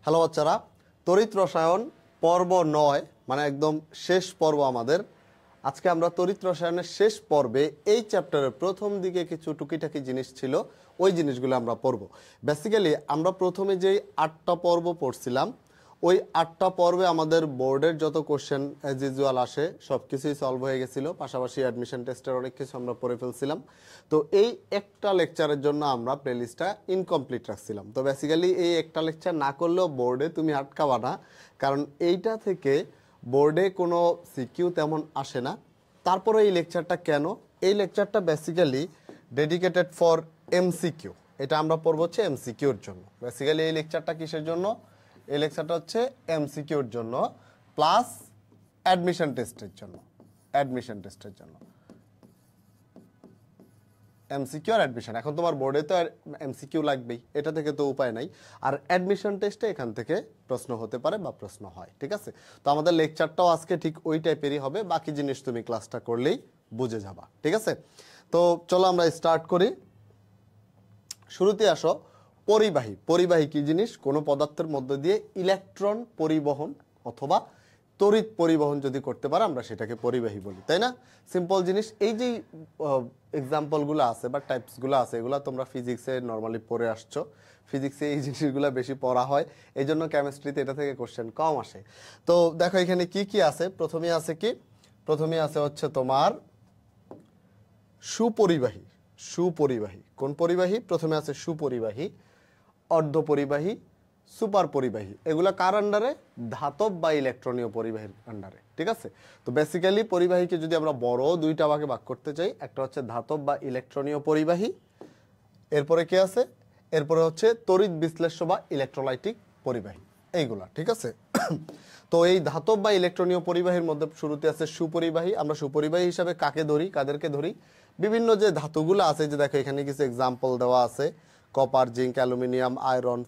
Hello বাচ্চারা, তড়িৎ রসায়ন পর্ব 9 মানে একদম শেষ পর্ব আমাদের। আজকে আমরা তড়িৎ রসায়নের শেষ পর্বে এই চ্যাপ্টারের প্রথম দিকে কিছু টুকিটাকি জিনিস ছিল, ওই জিনিসগুলো আমরা পড়ব। বেসিক্যালি আমরা প্রথমে যেই 8টা পর্ব পড়ছিলাম, ওই 8টা পর্বে আমাদের বোর্ডের যত কোশ্চেন অ্যাজ ইউজুয়াল আসে সব কিছুই সলভ হয়ে গেছিলো, পাশাপাশি অ্যাডমিশন টেস্টের অনেক কিছু আমরা পড়ে ফেলছিলাম। তো এই একটা লেকচারের জন্য আমরা প্লেলিস্টটা ইনকমপ্লিট রাখছিলাম। তো বেসিক্যালি এই একটা লেকচার না করলেও বোর্ডে তুমি আটকাবা না, কারণ এইটা থেকে বোর্ডে কোনো সিকিউ তেমন আসে না। তারপরে এই লেকচারটা কেন, এই লেকচারটা বেসিক্যালি ডেডিকেটেড ফর এমসিকিউ। এটা আমরা পড়বো হচ্ছে এমসিকিউর জন্য। বেসিক্যালি এই লেকচারটা কিসের জন্য? এই লেকচারটা হচ্ছে এমসিকিউর জন্য প্লাস অ্যাডমিশন টেস্টের জন্য। অ্যাডমিশন টেস্টের জন্য এমসিকিউ আর অ্যাডমিশন। এখন তোমার বোর্ডে তো এমসিকিউ লাগবেই, এটা থেকে তো উপায় নাই। আর অ্যাডমিশন টেস্টে এখান থেকে প্রশ্ন হতে পারে বা প্রশ্ন হয়, ঠিক আছে? তো আমাদের লেকচারটাও আজকে ঠিক ওই টাইপেরই হবে, বাকি জিনিস তুমি ক্লাসটা করলেই বুঝে যাবা, ঠিক আছে? তো চলো আমরা স্টার্ট করি। শুরুতে আসো, পরিবাহী। পরিবাহী কি জিনিস? কোনো পদার্থের মধ্য দিয়ে ইলেকট্রন পরিবহন অথবা তড়িৎ পরিবহন যদি করতে পারে আমরা সেটাকে পরিবাহী বলি, তাই না? সিম্পল জিনিস। এই যে এক্সাম্পলগুলো আছে বা টাইপসগুলো আছে, এগুলো তোমরা ফিজিক্সে নর্মালি পড়ে আসছো। ফিজিক্সে এই জিনিসগুলো বেশি পড়া হয়, এই জন্য কেমিস্ট্রিতে এটা থেকে কোশ্চেন কম আসে। তো দেখো এখানে কি কি আছে। প্রথমে আছে কি? প্রথমে আছে হচ্ছে তোমার সুপরিবাহী। সুপরিবাহী কোন পরিবাহী? প্রথমে আছে সুপরিবাহী, অর্ধপরিবাহী, সুপার পরিবাহী। এগুলা কার আন্ডারে? ধাতব বা ইলেকট্রনীয় পরিবাহীর আন্ডারে, ঠিক আছে? তো বেসিক্যালি পরিবাহীকে যদি আমরা বড় দুইটা ভাগে ভাগ করতে চাই, একটা হচ্ছে ধাতব বা ইলেকট্রনীয় পরিবাহী, এরপরে কি আছে? এরপরে হচ্ছে তড়িৎ বিশ্লেষ্য বা ইলেকট্রোলাইটিক পরিবাহী, এইগুলা, ঠিক আছে? তো এই ধাতব বা ইলেকট্রনীয় পরিবাহীর মধ্যে শুরুতে আছে সুপরিবাহী। আমরা সুপরিবাহী হিসাবে কাকে ধরি, কাদেরকে ধরি? বিভিন্ন যে ধাতুগুলো আছে, যে দেখো এখানে কিছু এক্সাম্পল দেওয়া আছে, copper, zinc, aluminium, iron,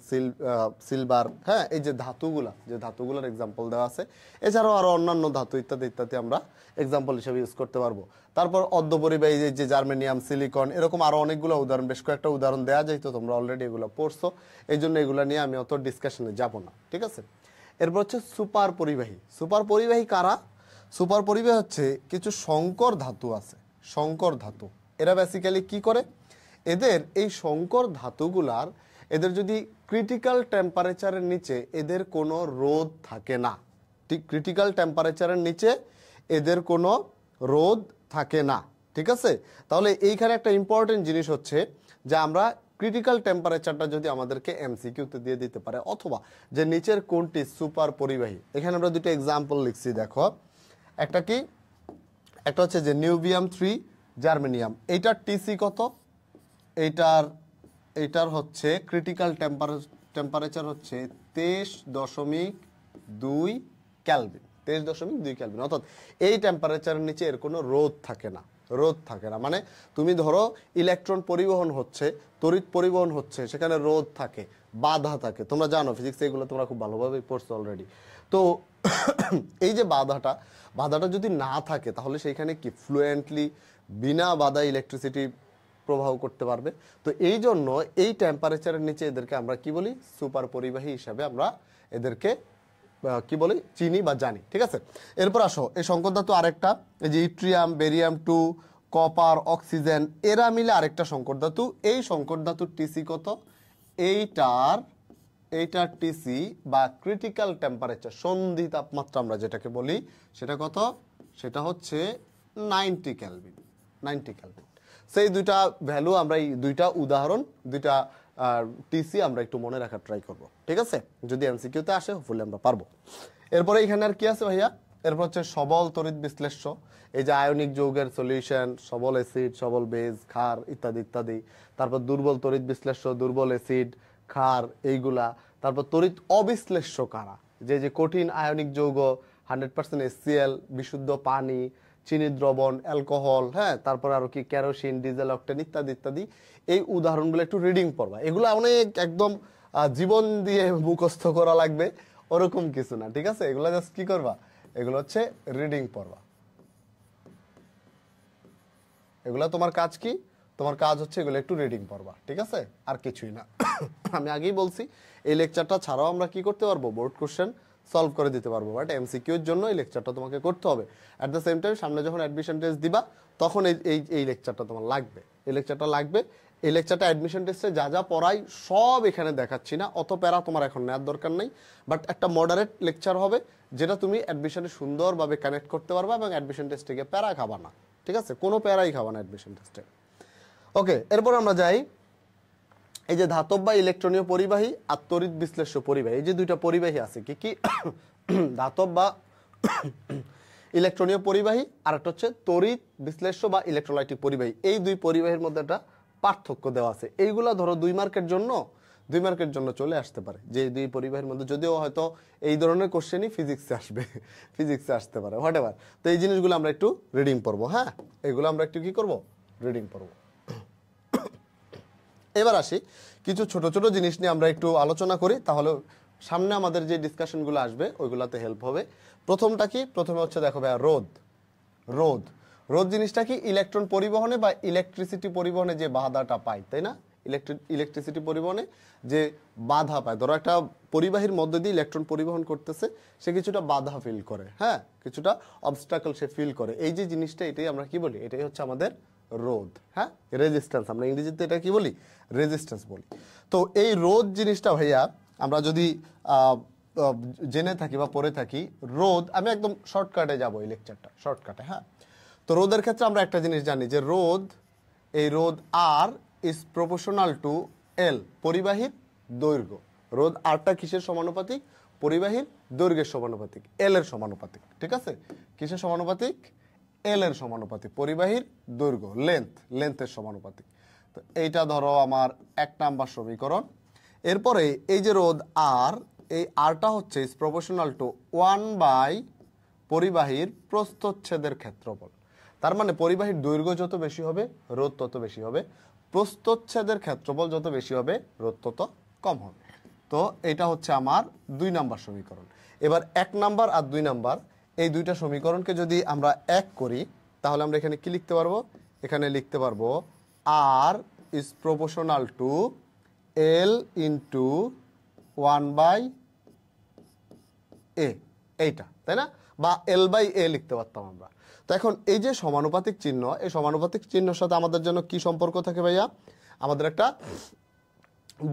silver. হ্যাঁ, এই যে ধাতুগুলা, যে ধাতুগুলোর এক্সাম্পল দেওয়া আছে, এছাড়াও আরো অন্যান্য ধাতু ইত্যাদি ইত্যাদি আমরা এক্সাম্পল হিসেবে ইউজ করতে পারবো। তারপর অর্ধপরিবাহী যে জার্মেনিয়াম, সিলিকন, এরকম আরো অনেকগুলো উদাহরণ, বেশ কয়েকটা উদাহরণ দেওয়া যায়। তো তোমরা অলরেডি এগুলো পড়ছো, এই জন্য এগুলো নিয়ে আমি অত ডিসকাশনে যাব না, ঠিক আছে? এরপর হচ্ছে সুপার পরিবাহী। সুপার পরিবাহী কারা? সুপার পরিবাহী হচ্ছে কিছু সংকর ধাতু আছে, সংকর ধাতু। এরা বেসিক্যালি কি করে? এদের এই সংকর ধাতুগুলার, এদের যদি ক্রিটিক্যাল টেম্পারেচারের নিচে এদের কোনো রোধ থাকে না। ঠিক ক্রিটিক্যাল টেম্পারেচারের নিচে এদের কোনো রোধ থাকে না, ঠিক আছে? তাহলে এইখানে একটা ইম্পর্টেন্ট জিনিস হচ্ছে যে আমরা ক্রিটিক্যাল টেম্পারেচারটা যদি আমাদেরকে এমসিকিউতে দিয়ে দিতে পারে, অথবা যে নিচের কোনটি সুপার পরিবাহী। এখানে আমরা দুটো এক্সাম্পল লিখছি, দেখো। একটা কি? একটা হচ্ছে যে নিউবিয়াম 3 জার্মেনিয়াম, এইটার টিসি কত? এইটার হচ্ছে ক্রিটিক্যাল টেম্পারেচার হচ্ছে 23.2 ক্যালভিন। 23.2 ক্যালভিন। অর্থাৎ এই টেম্পারেচারের নিচে এর কোনো রোধ থাকে না, রোধ থাকে না। মানে তুমি ধরো ইলেকট্রন পরিবহন হচ্ছে, তড়িৎ পরিবহন হচ্ছে, সেখানে রোধ থাকে, বাধা থাকে। তোমরা জানো ফিজিক্সে এগুলো তোমরা খুব ভালোভাবে পড়ছো অলরেডি। তো এই যে বাধাটা যদি না থাকে, তাহলে সেইখানে কি ফ্লুয়েন্টলি বিনা বাধা ইলেকট্রিসিটি প্রবাহ করতে পারবে। তো এই জন্য এই টেম্পারেচারের নিচে এদেরকে আমরা কি বলি? সুপার পরিবাহী হিসাবে আমরা এদেরকে কি বলি? চিনি বা জানি, ঠিক আছে? এরপর আসো, এই সংকর ধাতু আরেকটা, এই যে ইট্রিয়াম, বেরিয়াম 2, কপার, অক্সিজেন, এরা মিলে আরেকটা সংকর ধাতু। এই সংকর ধাতুর টিসি কত? এইটার টিসি বা ক্রিটিক্যাল টেম্পারেচার, সন্ধি তাপমাত্রা আমরা যেটাকে বলি, সেটা কত? সেটা হচ্ছে 90 ক্যালভিন। 90 ক্যালভিন। সেই দুইটা ভ্যালু আমরা, এই দুইটা উদাহরণ, দুইটা টিসি আমরা একটু মনে রাখার ট্রাই করব, ঠিক আছে? যদি এমসিকিউতে আসে হোপফুলি আমরা পারবো। এরপরে এখানে আর কি আছে ভাইয়া? এরপর হচ্ছে সবল তড়িৎ বিশ্লেষ্য। এই যে আয়নিক যৌগের সলিউশন, সবল অ্যাসিড, সবল বেজ, ক্ষার ইত্যাদি ইত্যাদি। তারপর দুর্বল তড়িৎ বিশ্লেষ্য, দুর্বল অ্যাসিড, ক্ষার, এইগুলা। তারপর তড়িৎ অবিশ্লেষ্য কারা? যে কঠিন আয়নিক যৌগ, 100% HCl, বিশুদ্ধ পানি, চিনি দ্রবণ, অ্যালকোহল, হ্যাঁ, তারপর আরো কি কেরোসিন, ডিজেল, অক্টেন ইত্যাদি ইত্যাদি। এই উদাহরণগুলো একটু রিডিং পড়বা। এগুলো অনেক একদম জীবন দিয়ে মুখস্থ করা লাগবে ওরকম কিছু না, ঠিক আছে? এগুলো জাস্ট কি করবা? এগুলো হচ্ছে রিডিং পড়বা। এগুলো তোমার কাজ কি? তোমার কাজ হচ্ছে এগুলো একটু রিডিং পড়বা, ঠিক আছে? আর কিছুই না। আমি আগেই বলছি এই লেকচারটা ছাড়াও আমরা কি করতে পারবো, বোর্ড কোশ্চেন সলভ করে দিতে পারবো, বাট এমসিকিউ এর জন্য এই লেকচারটা তোমাকে করতে হবে। অ্যাট দ্য সেম টাইম সামনে যখন অ্যাডমিশন টেস্ট দিবা তখন এই লেকচারটা তোমার লাগবে, এই লেকচারটা লাগবে। এই লেকচারটা অ্যাডমিশন টেস্টে যা যা পড়াই সব এখানে দেখাচ্ছি না, অত প্যারা তোমার এখন নেওয়ার দরকার নেই, বাট একটা মডারেট লেকচার হবে যেটা তুমি অ্যাডমিশনে সুন্দরভাবে কানেক্ট করতে পারবা এবং অ্যাডমিশন টেস্টে গিয়ে প্যারা খাবা না, ঠিক আছে, কোনো প্যারাই খাবা না অ্যাডমিশন টেস্টে। ওকে, এরপর আমরা যাই এই যে ধাতব বা ইলেকট্রনীয় পরিবাহী আর তড়িৎ বিশ্লেষ্য পরিবাহী, এই যে দুইটা পরিবাহী আছে কি কি, ধাতব বা ইলেকট্রনীয় পরিবাহী আর একটা হচ্ছে তড়িৎ বিশ্লেষ্য বা ইলেকট্রোলাইটিক পরিবাহী। এই দুই পরিবাহীর মধ্যে একটা পার্থক্য দেওয়া আছে। এইগুলা ধরো 2 মার্কের জন্য চলে আসতে পারে, যে দুই পরিবাহীর মধ্যে, যদিও হয়তো এই ধরনের কোশ্চেনই ফিজিক্সে আসবে, ফিজিক্সে আসতে পারে, হোয়াট এভার। তো এই জিনিসগুলো আমরা একটু রিডিং পড়বো, হ্যাঁ, এগুলো আমরা একটু কি করব, রিডিং পড়বো। এবার আসি কিছু ছোট ছোট জিনিস নিয়ে আমরা একটু আলোচনা করি, তাহলে সামনে আমাদের যে ডিসকাশনগুলো আসবে ওইগুলোতে হেল্প হবে। প্রথমটা কি, প্রথমে হচ্ছে দেখো ভাইয়া রোধ জিনিসটা কি, ইলেকট্রন পরিবহনে বা ইলেকট্রিসিটি পরিবহনে যে বাধাটা পায়, তাই না, ইলেকট্রিসিটি পরিবহনে যে বাধা পায়, ধরো একটা পরিবাহীর মধ্যে দিয়ে ইলেকট্রন পরিবহন করতেছে, সে কিছুটা বাধা ফিল করে, হ্যাঁ, কিছুটা অবস্টাকল সে ফিল করে, এই যে জিনিসটা, এটাই আমরা কি বলি, এটাই হচ্ছে আমাদের রোধ, হ্যাঁ, রেজিস্ট্যান্স, আমরা ইংরেজিতে এটা কি বলি, রেজিস্ট্যান্স বলি। তো এই রোধ জিনিসটা ভাইয়া আমরা যদি জেনে থাকি বা পড়ে থাকি, রোধ, আমি একদম শর্টকাটে যাবো এই লেকচারটা, শর্টকাটে, হ্যাঁ। তো রোধের ক্ষেত্রে আমরা একটা জিনিস জানি যে এই রোধ আর ইজ প্রপোর্শনাল টু এল, পরিবাহীর দৈর্ঘ্য। রোধ আরটা কিসের সমানুপাতিক, পরিবাহীর দৈর্ঘ্যের সমানুপাতিক, এল এর সমানুপাতিক, ঠিক আছে, কিসের সমানুপাতিক, এল এর সমানুপাতিক, পরিবাহীর দৈর্ঘ্য, লেন্থের সমানুপাতিক। তো এইটা ধরো আমার 1 নাম্বার সমীকরণ। এরপরে এই যে রোধ আর, এই আরটা হচ্ছে ইজ প্রপোর্শনাল টু 1 পরিবাহীর প্রস্থচ্ছেদের ক্ষেত্রফল। তার মানে পরিবাহীর দৈর্ঘ্য যত বেশি হবে রোধ তত বেশি হবে, প্রস্থচ্ছেদের ক্ষেত্রফল যত বেশি হবে রোধ তত কম হবে। তো এটা হচ্ছে আমার 2 নাম্বার সমীকরণ। এবার 1 নাম্বার আর 2 নাম্বার এই দুইটা সমীকরণকে যদি আমরা এক করি, তাহলে আমরা এখানে কি লিখতে পারবো, এখানে লিখতে পারবো R is proportional to L into 1/a, এইটা, তাই না, বা L/a লিখতে পারতাম আমরা। তো এখন এই যে সমানুপাতিক চিহ্ন, এই সমানুপাতিক চিহ্নের সাথে আমাদের জন্য কি সম্পর্ক থাকে ভাইয়া, আমাদের একটা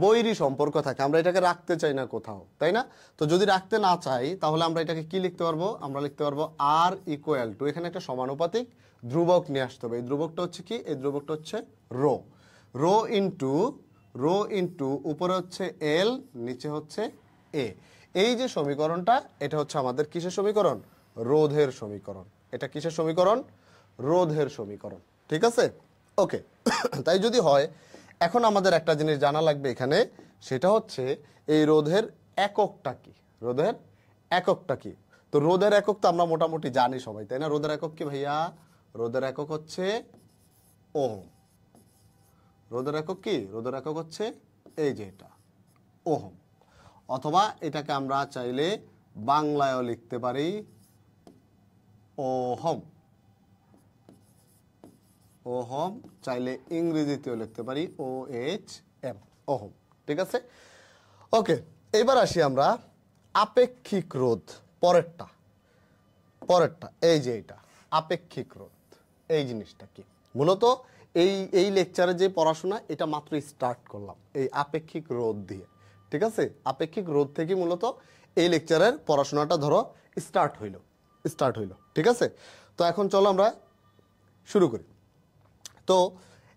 বৈরী সম্পর্ক থাকে, আমরা এটাকে রাখতে চাই না কোথাও, তাই না। তো যদি রাখতে না চাই তাহলে আমরা এটাকে কি লিখতে পারবো, আমরা লিখতে পারবো আর ইকুয়াল টু, এখানে একটা সমানুপাতিক ধ্রুবক নিয়ে আসতে হবে। এই ধ্রুবকটা হচ্ছে কি, এই ধ্রুবকটা হচ্ছে রো ইন্টু উপরে হচ্ছে এল, নিচে হচ্ছে এ। এই যে সমীকরণটা, এটা হচ্ছে আমাদের কিসের সমীকরণ, রোধের সমীকরণ। এটা কিসের সমীকরণ, রোধের সমীকরণ, ঠিক আছে, ওকে। তাই যদি হয়, এখন আমাদের একটা জিনিস জানা লাগবে এখানে, সেটা হচ্ছে এই রোধের এককটা কি, রোধের এককটা কি। তো রোধের একক তো আমরা মোটামুটি জানি সবাই, তাই না, রোধের একক কি ভাইয়া, রোধের একক হচ্ছে ওহম। রোধের একক কি, রোধের একক হচ্ছে এই যে এটা ওহম, অথবা এটাকে আমরা চাইলে বাংলায়ও লিখতে পারি ওহম, চাইলে ইংরেজিতেও লিখতে পারি OHM, ওহম, ঠিক আছে, ওকে। এবার আসি আমরা আপেক্ষিক রোধ, পরেরটা, এই যে এটা আপেক্ষিক রোধ, এই জিনিসটা কি, মূলত এই লেকচারে যে পড়াশোনা, এটা মাত্র স্টার্ট করলাম এই আপেক্ষিক রোধ দিয়ে, ঠিক আছে, আপেক্ষিক রোধ থেকে মূলত এই লেকচারের পড়াশোনাটা ধরো স্টার্ট হইল, ঠিক আছে। তো এখন চলো আমরা শুরু করি। তো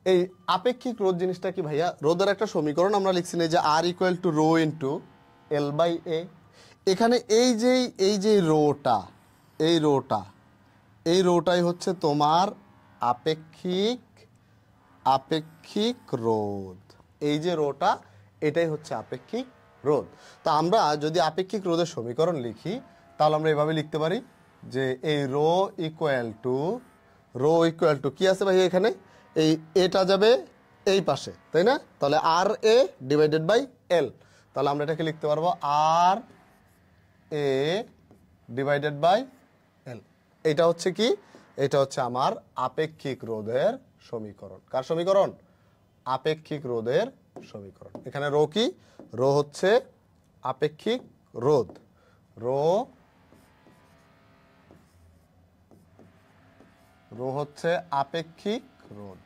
এই আপেক্ষিক রোধ জিনিসটা কি ভাইয়া, রোধের একটা সমীকরণ আমরা লিখছি না যে R equal to rho into L/a। এখানে এই যে রোটাই হচ্ছে তোমার আপেক্ষিক রোধ, এই যে রোটা, এটাই হচ্ছে আপেক্ষিক রোধ। তো আমরা যদি আপেক্ষিক রোধের সমীকরণ লিখি, তাহলে আমরা এভাবে লিখতে পারি যে এই রো ইকুয়াল টু কি আছে ভাই, এখানে এই এটা যাবে এই পাশে, তাই না, তাহলে RA ডিভাইডেড বাই L, তাহলে আমরা এটাকে লিখতে পারবো RA ডিভাইডেড বাই L। এটা হচ্ছে কি, এটা হচ্ছে আমার আপেক্ষিক রোধের সমীকরণ। কার সমীকরণ, আপেক্ষিক রোধের সমীকরণ। এখানে রো কি, রো হচ্ছে আপেক্ষিক রোধ, রো হচ্ছে আপেক্ষিক রোধ,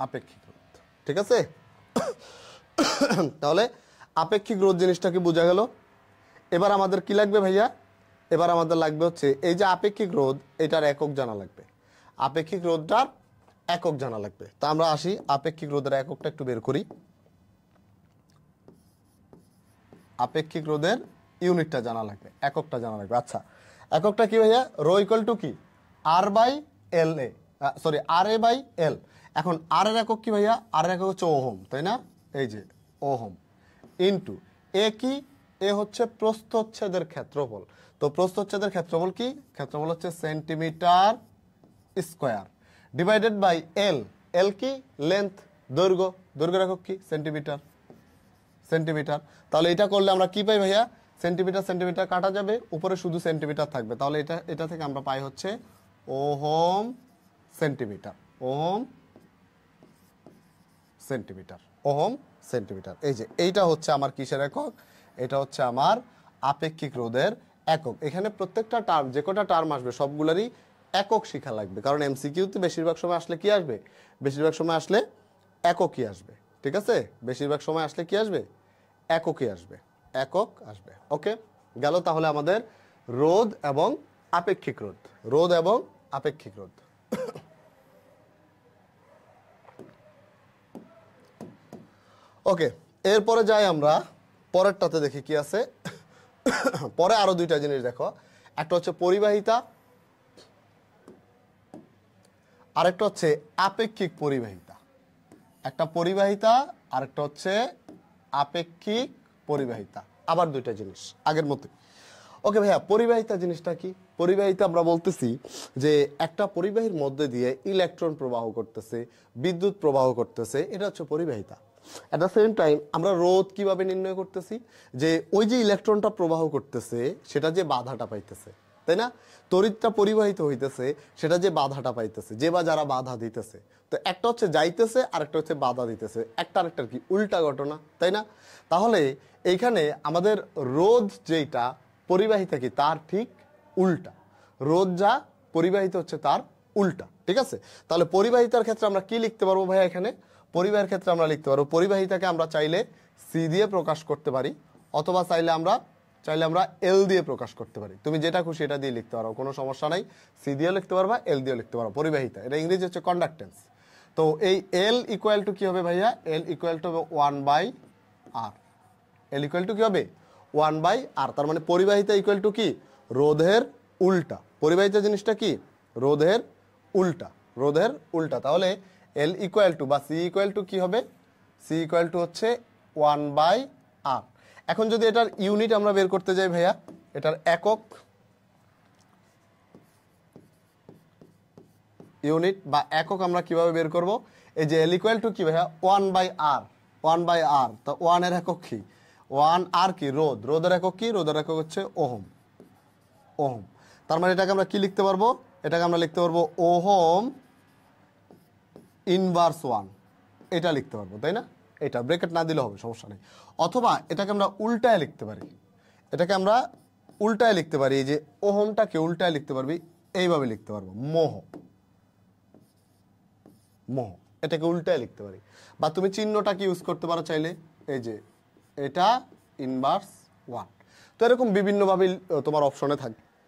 আপেক্ষিক রোধ। ঠিক আছে? তাহলে আপেক্ষিক রোধ জিনিসটা কি বোঝা গেল? এবার আমাদের কি লাগবে ভাইয়া? এবার আমাদের লাগবে হচ্ছে এই যে আপেক্ষিক রোধ, এটার একক জানা লাগবে। আপেক্ষিক রোধটার একক জানা লাগবে। তা আমরা আসি আপেক্ষিক রোধের এককটা একটু বের করি। আপেক্ষিক রোধের ইউনিটটা জানা লাগবে, এককটা জানা লাগবে। আচ্ছা, এককটা কি ভাইয়া? রো ইকুয়াল টু কি? R by L A, sorry R A by L. এখন আর এর একক কি ভাইয়া? আর এর একক হচ্ছে ওহম, তাই না? এই যে ওহম ইন্টু এ কি? এ হচ্ছে প্রস্থচ্ছেদের ক্ষেত্রফল। তো প্রস্থচ্ছেদের ক্ষেত্রফল কি? ক্ষেত্রফল হচ্ছে centimetre square divided by L. L কি? লেন্থ, দৈর্ঘ্য। দৈর্ঘ্যের একক কি? Centimetre, centimetre. তাহলে এটা করলে আমরা কি পাই ভাইয়া? সেন্টিমিটার সেন্টিমিটার কাটা যাবে, উপরে শুধু সেন্টিমিটার থাকবে। তাহলে এটা থেকে আমরা পাই হচ্ছে ohm centimetre, ohm centimetre, ohm centimetre. এই যে এইটা হচ্ছে আমার কিসের একক? এটা হচ্ছে আমার আপেক্ষিক রোধের একক। এখানে প্রত্যেকটা টার্ম, যে কটা টার্ম আসবে সবগুলোরই একক শিখা লাগবে, কারণ এমসিকিউতে বেশিরভাগ সময় আসলে কি আসবে? বেশিরভাগ সময় আসলে এককই আসবে। ঠিক আছে? বেশিরভাগ সময় আসলে কি আসবে? এককই আসবে, একক আসবে। ওকে, গেল তাহলে আমাদের রোধ এবং আপেক্ষিক রোধ, রোধ এবং আপেক্ষিক রোধ। ওকে, এরপরে যাই আমরা পরেরটাতে, দেখি কি আছে। পরে আরো দুইটা জিনিস দেখো, একটা হচ্ছে পরিবাহিতা, আরেকটা হচ্ছে আপেক্ষিক পরিবাহিতা। একটা পরিবাহিতা, আরেকটা হচ্ছে আপেক্ষিক পরিবাহিতা, আবার দুইটা জিনিস আগের মতো। ওকে ভাইয়া, পরিবাহিতা জিনিসটা কি? পরিবাহিতা আমরা বলতেছি যে একটা পরিবাহীর মধ্যে দিয়ে ইলেকট্রন প্রবাহ করতেছে, বিদ্যুৎ প্রবাহ করতেছে, এটা হচ্ছে পরিবাহিতা। অ্যাট দ্য সেম টাইম আমরা রোধ কিভাবে নির্ণয় করতেছি? যে ওই যে ইলেকট্রনটা প্রবাহ করতেছে সেটা যে বাধাটা পাইতেছে, তাই না? তড়িৎটা পরিবাহিত হইতেছে, সেটা যে বাধাটা পাইতেছে, যে বা যারা বাধা দিতেছে। তো একটা হচ্ছে যাইতেছে, আরেকটা হচ্ছে বাধা দিতেছে, একটা আরেকটার কি উল্টা ঘটনা, তাই না? তাহলে এইখানে আমাদের রোধ যেটা, পরিবাহিতা কি তার ঠিক উল্টা। রোধ যা, পরিবাহিত হচ্ছে তার উল্টা। ঠিক আছে? তাহলে পরিবাহিতার ক্ষেত্রে আমরা কি লিখতে পারবো ভাইয়া? এখানে পরিবাহের ক্ষেত্রে আমরা লিখতে পারবো, পরিবাহিতাকে আমরা চাইলে সি দিয়ে প্রকাশ করতে পারি, অথবা চাইলে আমরা এল দিয়ে প্রকাশ করতে পারি। তুমি যেটা খুশি এটা দিয়ে লিখতে পারো, কোনো সমস্যা নাই। সি দিয়ে লিখতে পারবা, এল দিয়ে লিখতে পারো। পরিবাহিতা, এটা ইংরেজি হচ্ছে কন্ডাক্টেন্স। তো এই এল ইকুয়াল টু কি হবে ভাইয়া? L equal to 1/r। L equal to কি হবে? 1/r। তার মানে পরিবাহিতা ইকুয়াল টু কি? রোধের উল্টা। পরিবাহিতা জিনিসটা কি? রোধের উল্টা, রোধের উল্টা। তাহলে এল ইকুয়াল টু বা সি ইকুয়াল টু কি হবে? সি ইকুয়াল টু হচ্ছে 1/r। এখন যদি এটার ইউনিট আমরা বের করতে যাই ভাইয়া, এটার একক, ইউনিট বা একক আমরা কিভাবে বের করব? এই যে এল ইকুয়াল টু কি ভাইয়া? 1/r, 1/r। তো 1 এর একক কি? 1r কি? রোধ। রোধের একক কি? রোধের একক হচ্ছে ওহম, ওহম। তার মানে এটাকে আমরা কি লিখতে পারবো? এটাকে আমরা লিখতে পারবো ওহম ইনভার্স 1, এটা লিখতে পারবো, তাই না? এটা ব্র্যাকেট না দিলে হবে, সমস্যা নেই। অথবা এটাকে আমরা উল্টায় লিখতে পারি, এটাকে আমরা উল্টায় লিখতে পারি। এই যে ওহমটাকে উল্টায় লিখতে পারবি, এইভাবে লিখতে পারবো, মোহ, মোহ। এটাকে উল্টায় লিখতে পারি। বা তুমি চিহ্নটাকে ইউজ করতে পারো চাইলে, এই যে এটা ইনভার্স 1। তো এরকম বিভিন্নভাবে তোমার অপশনে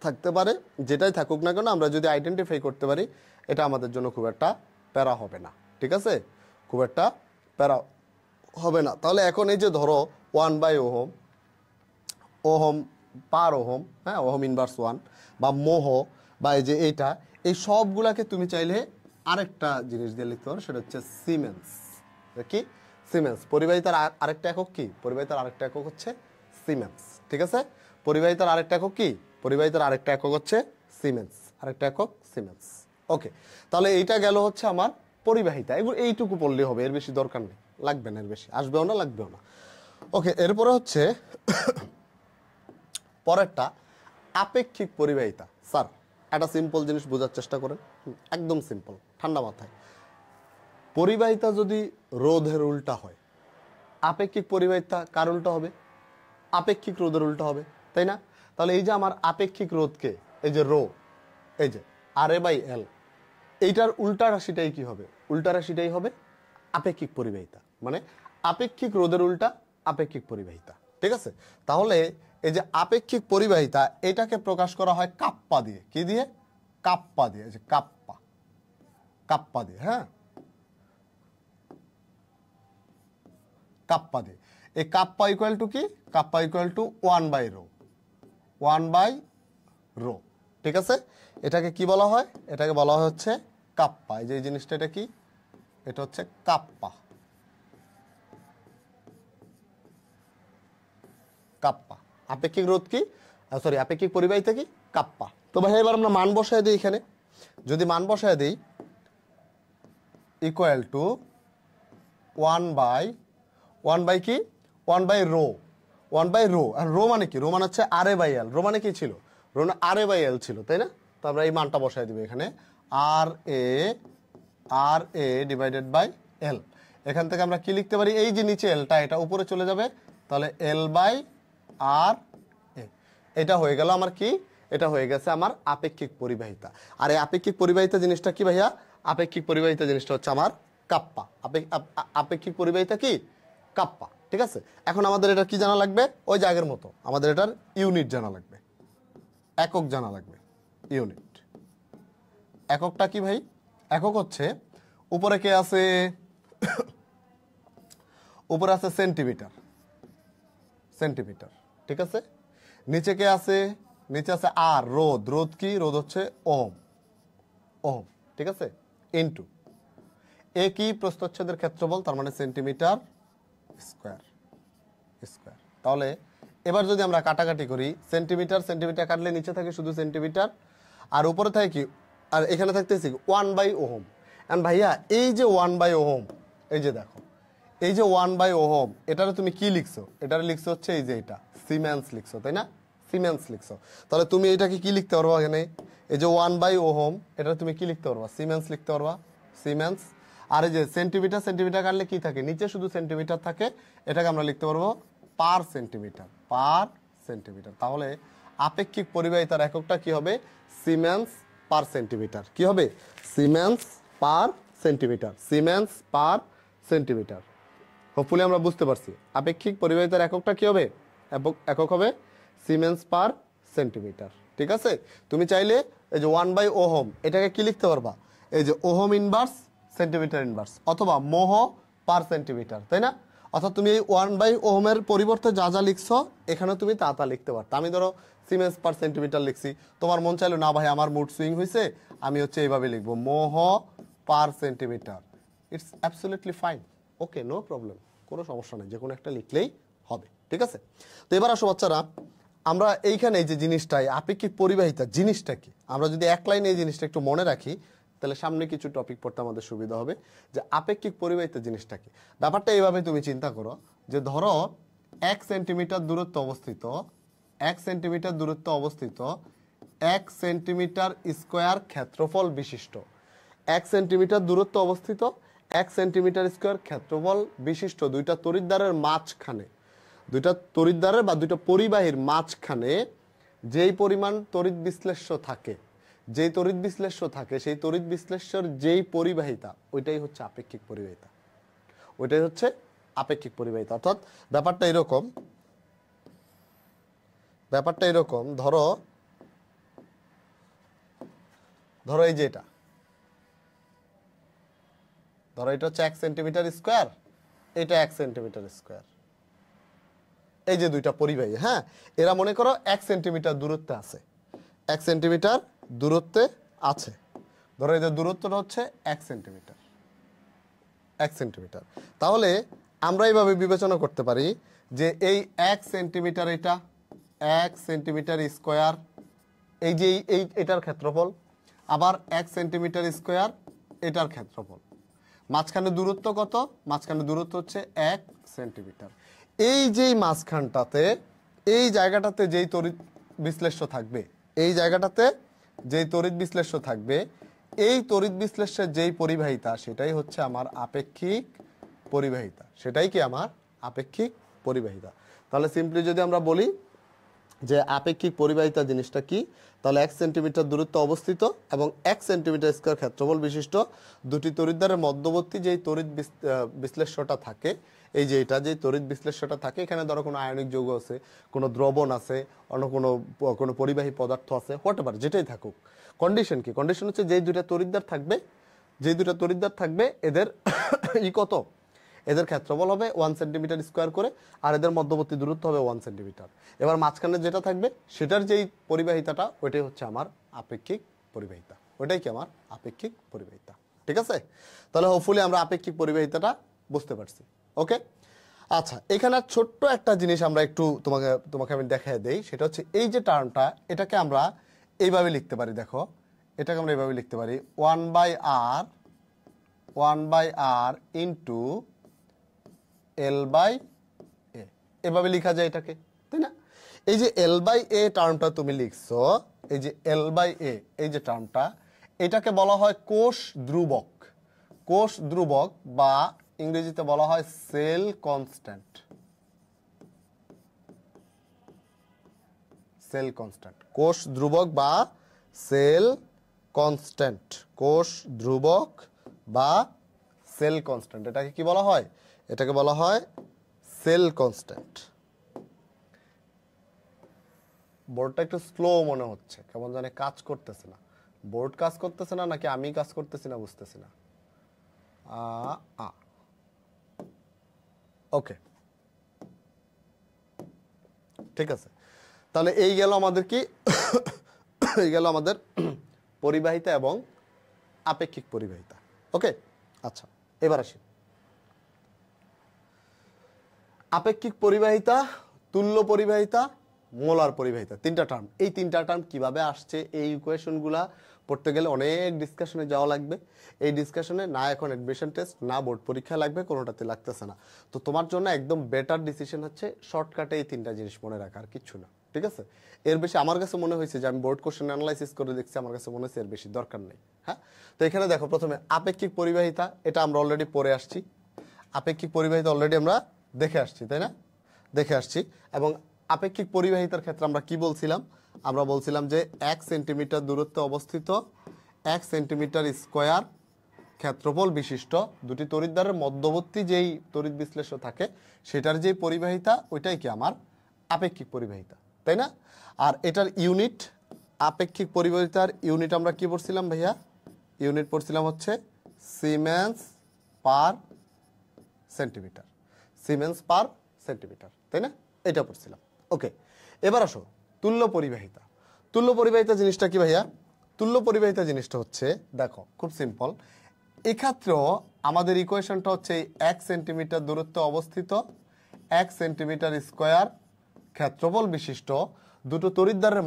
থাকতে পারে, যেটাই থাকুক না কেন, আমরা যদি আইডেন্টিফাই করতে পারি, এটা আমাদের জন্য খুব একটা প্যারা হবে না। ঠিক আছে? খুব একটা প্যারা হবে না। তাহলে এখন এই যে ধরো 1/ওহম, ওহম পার ওহম, হ্যাঁ, ওহম ইনভার্স 1 বা মোহ, বা এই যে এইটা, এই সবগুলাকে তুমি চাইলে আরেকটা জিনিস দিয়ে লিখতে পারো, সেটা হচ্ছে সিমেন্স। কি? সিমেন্স। পরিবাহিতার আরেকটা একক কি? পরিবাহিতার আরেকটা একক হচ্ছে সিমেন্স। ঠিক আছে? পরিবাহিতার আরেকটা একক কি? পরিবাহিতার আরেকটা একক হচ্ছে সিমেন্স, আরেকটা একক সিমেন্স। ওকে, তাহলে এইটা গেল হচ্ছে আমার পরিবাহিতা। এগুলো এইটুকু পড়লেই হবে, এর বেশি দরকার নেই, লাগবে না, এর বেশি আসবেও না, লাগবেও না। ওকে, এরপরে হচ্ছে পরেরটা আপেক্ষিক পরিবাহিতা। স্যার, একটা সিম্পল জিনিস বোঝার চেষ্টা করেন, একদম সিম্পল, ঠান্ডা মাথায়। পরিবাহিতা যদি রোধের উল্টা হয়, আপেক্ষিক পরিবাহিতা কার উল্টো হবে? আপেক্ষিক রোধের উল্টো হবে, তাই না? তাহলে এই যে আমার আপেক্ষিক রোধকে, এই যে রো, এই যে RA/L, এইটার উল্টা রাশিটাই কি হবে? উল্টা রাশিটাই হবে আপেক্ষিক পরিবাহিতা, মানে আপেক্ষিক রোধের উল্টা আপেক্ষিক পরিবাহিতা, ঠিক আছে? তাহলে এই যে আপেক্ষিক পরিবাহিতা, এটাকে প্রকাশ করা হয় কাপ্পা দিয়ে। কি দিয়ে? কাপ্পা দিয়ে। এই যে কাপ্পা, কাপ্পা দিয়ে, হ্যাঁ, কাপ্পা দিয়ে। এই কাপ্পা ইকুয়াল টু কি? কাপ্পা ইকুয়াল টু 1/ρ, 1/ρ, ঠিক আছে? এটাকে কি বলা হয়? এটাকে বলা হয় হচ্ছে কাপ্পা। এই যে এই জিনিসটা, এটা কি? এটা হচ্ছে কাপ্পা, কাপ্পা। আপেক্ষিক রোধ কি, সরি, আপেক্ষিক পরিবাহিতা কি? কাপ্পা। তো ভাই এবার আমরা মান বসায় দিই এখানে। যদি মান বসায় দিই, ইকুয়াল টু 1/, কি 1/ρ, 1/ρ। আর রো মানে কি? রো মানে হচ্ছে RA/L। রো মানে কি ছিল? রো না RA/L ছিল, তাই না? তো আমরা এই মানটা বসায় দিব এখানে, RA ডিভাইডেড বাই L। এখান থেকে আমরা কি লিখতে পারি? এই যে নিচে এলটা, এটা উপরে চলে যাবে, তাহলে L/RA। এটা হয়ে গেল আমার কি? এটা হয়ে গেছে আমার আপেক্ষিক পরিবাহিতা। আর এই আপেক্ষিক পরিবাহিতা জিনিসটা কি ভাইয়া? আপেক্ষিক পরিবাহিতা জিনিসটা হচ্ছে আমার কাপ্পা। আপেক্ষিক পরিবাহিতা কি? কাপ্পা, ঠিক আছে? এখন আমাদের এটা কি জানা লাগবে? ওই যে আগের মতো আমাদের এটার ইউনিট জানা লাগবে, একক জানা লাগবে, ইউনিট। এককটা কি ভাই? একক হচ্ছে, উপরে কে আছে? উপরে আছে সেন্টিমিটার, সেন্টিমিটার, ঠিক আছে? নিচে কে আছে? নিচে আছে আর, রোধ। রোধ কি? রোধ হচ্ছে ওহম, ওহম, ঠিক আছে? ইনটু এ কি? প্রস্থচ্ছেদের ক্ষেত্রফল, তার মানে সেন্টিমিটার স্কয়ার, স্কয়ার। তাহলে এবার যদি আমরা কাটাকাটি করি, সেন্টিমিটার সেন্টিমিটার কাটলে নিচে থাকে শুধু সেন্টিমিটার, আর উপরে থাকে কি? আর এখানে থাকতেছি 1/Ω। এন্ড ভাইয়া এই যে 1/Ω, এই যে দেখো, এই যে 1/Ω, এটারে তুমি কি লিখছো? এটারে লিখছো হচ্ছে এই যে এটা সিমেন্স লিখছো, তাই না? সিমেন্স লিখছো। তাহলে তুমি এটাকে কি লিখতে পারবা? এখানে এই যে 1/Ω, এটা তুমি কি লিখতে পারবা? সিমেন্স লিখতে পারবা, সিমেন্স। আর এই যে সেন্টিমিটার সেন্টিমিটার কাটলে কি থাকে? নিচে শুধু সেন্টিমিটার থাকে, এটাকে আমরা লিখতে পারবো পার সেন্টিমিটার, পার সেন্টিমিটার। তাহলে আপেক্ষিক পরিবাহিতার এককটা কি হবে? সিমেন্স পার সেন্টিমিটার। কি হবে? সিমেন্স পার সেন্টিমিটার, সিমেন্স পার সেন্টিমিটার। হোপফুলি আমরা বুঝতে পারছি আপেক্ষিক পরিবাহিতার এককটা কি হবে? একক হবে সিমেন্স পার সেন্টিমিটার, ঠিক আছে? তুমি চাইলে এই যে 1/Ω, এটাকে কি লিখতে পারবা? এই যে ওহম ইনভার্স সেন্টিমিটার ইনভার্স, অথবা মোহ পার সেন্টিমিটার, তাই না? অর্থাৎ তুমি এই 1/Ω এর পরিবর্তে যা যা লিখছো, এখানে তুমি তা লিখতে পারতো। আমি ধরো সিমেন্স পার সেন্টিমিটার লিখছি, তোমার মন চাইলো না ভাই আমার মুড সুইং হয়েছে, আমি হচ্ছে এইভাবে লিখবো mho per centimetre. It's absolutely fine, okay, no problem, কোনো সমস্যা নেই, যে কোনো একটা লিখলেই হবে, ঠিক আছে? তো এবার আসো বাচ্চারা, আমরা এইখানে এই যে জিনিসটাই আপেক্ষিক পরিবাহিতা জিনিসটা কি, আমরা যদি এক লাইনে এই জিনিসটা একটু মনে রাখি, তাহলে সামনে কিছু টপিক পড়তে আমাদের সুবিধা হবে, যে আপেক্ষিক পরিবাহিতা জিনিসটা কি। ব্যাপারটা এইভাবে তুমি চিন্তা করো, যে ধরো 1 সেন্টিমিটার দূরত্ব অবস্থিত, 1 সেন্টিমিটার দূরত্ব অবস্থিত 1 সেন্টিমিটার স্কোয়ার ক্ষেত্রফল বিশিষ্ট, 1 সেন্টিমিটার দূরত্ব অবস্থিত 1 সেন্টিমিটার স্কোয়ার ক্ষেত্রফল বিশিষ্ট দুইটা তড়িৎদ্বারের মাঝখানে, দুইটা তড়িৎদ্বারের বা দুইটা পরিবাহীর মাঝখানে যেই পরিমাণ তড়িৎ বিশ্লেষ্য থাকে, যেই তড়িৎ বিশ্লেষ্য থাকে, সেই তড়িৎ বিশ্লেষ্যর যেই পরিবাহিতা, ওইটাই হচ্ছে আপেক্ষিক পরিবাহিতা, ওইটাই হচ্ছে আপেক্ষিক পরিবাহিতা। অর্থাৎ ব্যাপারটা এরকম, ধরো এই যে এটা, ধরো এটা হচ্ছে 1 সেন্টিমিটার স্কোয়ার, এটা 1 সেন্টিমিটার স্কোয়ার, এই যে দুইটা পরিবাহী, হ্যাঁ, এরা মনে করো 1 সেন্টিমিটার দূরত্বে আছে, 1 সেন্টিমিটার দূরত্বে আছে, ধরো এদের দূরত্বটা হচ্ছে 1 সেন্টিমিটার, 1 সেন্টিমিটার। তাহলে আমরা এইভাবে বিবেচনা করতে পারি যে এই 1 সেন্টিমিটার, এটা 1 সেন্টিমিটার স্কোয়ার, এই যে এটার ক্ষেত্রফল, আবার 1 সেন্টিমিটার স্কোয়ার এটার ক্ষেত্রফল, মাঝখানে দূরত্ব কত? মাঝখানে দূরত্ব হচ্ছে 1 সেন্টিমিটার। এই যে মাঝখানটাতে, এই জায়গাটাতে যেই তড়িৎ বিশ্লেষ্য থাকবে, এই জায়গাটাতে যেই তড়িৎ বিশ্লেষ্য থাকবে, এই তড়িৎ বিশ্লেষ্যের যেই পরিবাহিতা, সেটাই হচ্ছে আমার আপেক্ষিক পরিবাহিতা, সেটাই কি আমার আপেক্ষিক পরিবাহিতা। তাহলে সিম্পলি যদি আমরা বলি যে আপেক্ষিক পরিবাহিতা জিনিসটা কি, তাহলে 1 সেন্টিমিটার দূরত্বে অবস্থিত এবং 1 সেন্টিমিটার স্কয়ার ক্ষেত্রফল বিশিষ্ট দুটি তড়িৎদ্বারের মধ্যবর্তী যেই তড়িৎ বিশ্লেষ্যটা থাকে, এই যে এটা যে তড়িৎ বিশ্লেষ্যটা থাকে, এখানে ধরো কোনো আয়নিক যৌগ আছে, কোনো দ্রবণ আছে, অন্য কোনো পরিবাহী পদার্থ আছে, হোয়াটএভার যেটাই থাকুক, কন্ডিশন কি? কন্ডিশন হচ্ছে যেই দুইটা তড়িৎদ্বার থাকবে এদের কত, এদের ক্ষেত্রফল হবে 1 সেন্টিমিটার স্কয়ার করে, আর এদের মধ্যবর্তী দূরত্ব হবে 1 সেন্টিমিটার। এবার মাঝখানে যেটা থাকবে সেটার যেই পরিবাহিতাটা, ওইটাই হচ্ছে আমার আপেক্ষিক পরিবাহিতা। ওইটাই কি আমার আপেক্ষিক পরিবাহিতা। ঠিক আছে? তাহলে হোপফুলি আমরা আপেক্ষিক পরিবাহিতাটা বুঝতে পারছি। ওকে, আচ্ছা, এখানে ছোট্ট একটা জিনিস আমরা একটু তোমাকে আমি দেখায় দেই, সেটা হচ্ছে এই যে টার্মটা, এটাকে আমরা এইভাবে লিখতে পারি। দেখো, এটাকে আমরা এইভাবে লিখতে পারি 1/r ইন্টু L/A, এভাবে লেখা যায় এটাকে, তাই না? এই যে L/A টার্মটা তুমি লিখছো, এই যে L/A এই যে টার্মটা, এটাকে বলা হয় কোষ ধ্রুবক বা ইংরেজিতে বলা হয় সেল কনস্ট্যান্ট। কোষ ধ্রুবক বা সেল কনস্ট্যান্ট, এটাকে কি বলা হয়? এটাকে বলা হয় সেল কনস্ট্যান্ট। বোর্ডটা একটু স্লো মনে হচ্ছে, কেমন জানি কাজ করতেছে না। বোর্ড কাজ করতেছে না নাকি আমি কাজ করতেছি না বুঝতেছি না। ওকে, ঠিক আছে। তাহলে এই গেল আমাদের কি এই গেল আমাদের পরিবাহিতা এবং আপেক্ষিক পরিবাহিতা। ওকে, আচ্ছা, এবার আসি আপেক্ষিক পরিবাহিতা, তুল্য পরিবাহিতা, মোলার পরিবাহিতা, তিনটা টার্ম। এই তিনটা টার্ম কিভাবে আসছে, এই ইকুয়েশনগুলা পড়তে গেলে অনেক ডিসকাশনে যাওয়া লাগবে। এই ডিসকাশনে না এখন অ্যাডমিশন টেস্ট না বোর্ড পরীক্ষা লাগবে, কোনোটাতে লাগতেছে না। তো তোমার জন্য একদম বেটার ডিসিশন হচ্ছে শর্টকাটে এই তিনটা জিনিস মনে রাখা, আর কিচ্ছু না। ঠিক আছে? এর বেশি আমার কাছে মনে হয়েছে যে আমি বোর্ড কোশ্চেন অ্যানালাইসিস করে দেখছি, আমার কাছে মনে হচ্ছে এর বেশি দরকার নেই। হ্যাঁ, তো এখানে দেখো, প্রথমে আপেক্ষিক পরিবাহিতা, এটা আমরা অলরেডি পড়ে আসছি। আপেক্ষিক পরিবাহিতা অলরেডি আমরা দেখে আসছি, তাই না? দেখে আসছি। এবং আপেক্ষিক পরিবাহিতার ক্ষেত্রে আমরা কি বলছিলাম? আমরা বলছিলাম যে 1 সেন্টিমিটার দূরত্বে অবস্থিত 1 সেন্টিমিটার স্কয়ার ক্ষেত্রফল বিশিষ্ট দুটি তড়িৎদ্বারের মধ্যবর্তী যেই তড়িৎ বিশ্লেষ্য থাকে, সেটার যে পরিবাহিতা, ওইটাই কি আমার আপেক্ষিক পরিবাহিতা, তাই না? আর এটার ইউনিট, আপেক্ষিক পরিবাহিতার ইউনিট আমরা কি পড়ছিলাম ভাইয়া? ইউনিট পড়ছিলাম হচ্ছে সিমেন্স পার সেন্টিমিটার, তাই না? এটা পড়ছিলাম। ওকে, এবার আসো তুল্য পরিবাহিতা। তুল্য পরিবাহিতা জিনিসটা কি ভাইয়া? তুল্য পরিবাহিতা জিনিসটা হচ্ছে, দেখো খুব সিম্পল। এক্ষেত্রেও আমাদের ইকুয়েশনটা হচ্ছে 1 সেন্টিমিটার দূরত্বে অবস্থিত 1 সেন্টিমিটার স্কয়ার ক্ষেত্রফল বিশিষ্ট দুটো তড়িৎদ্বারের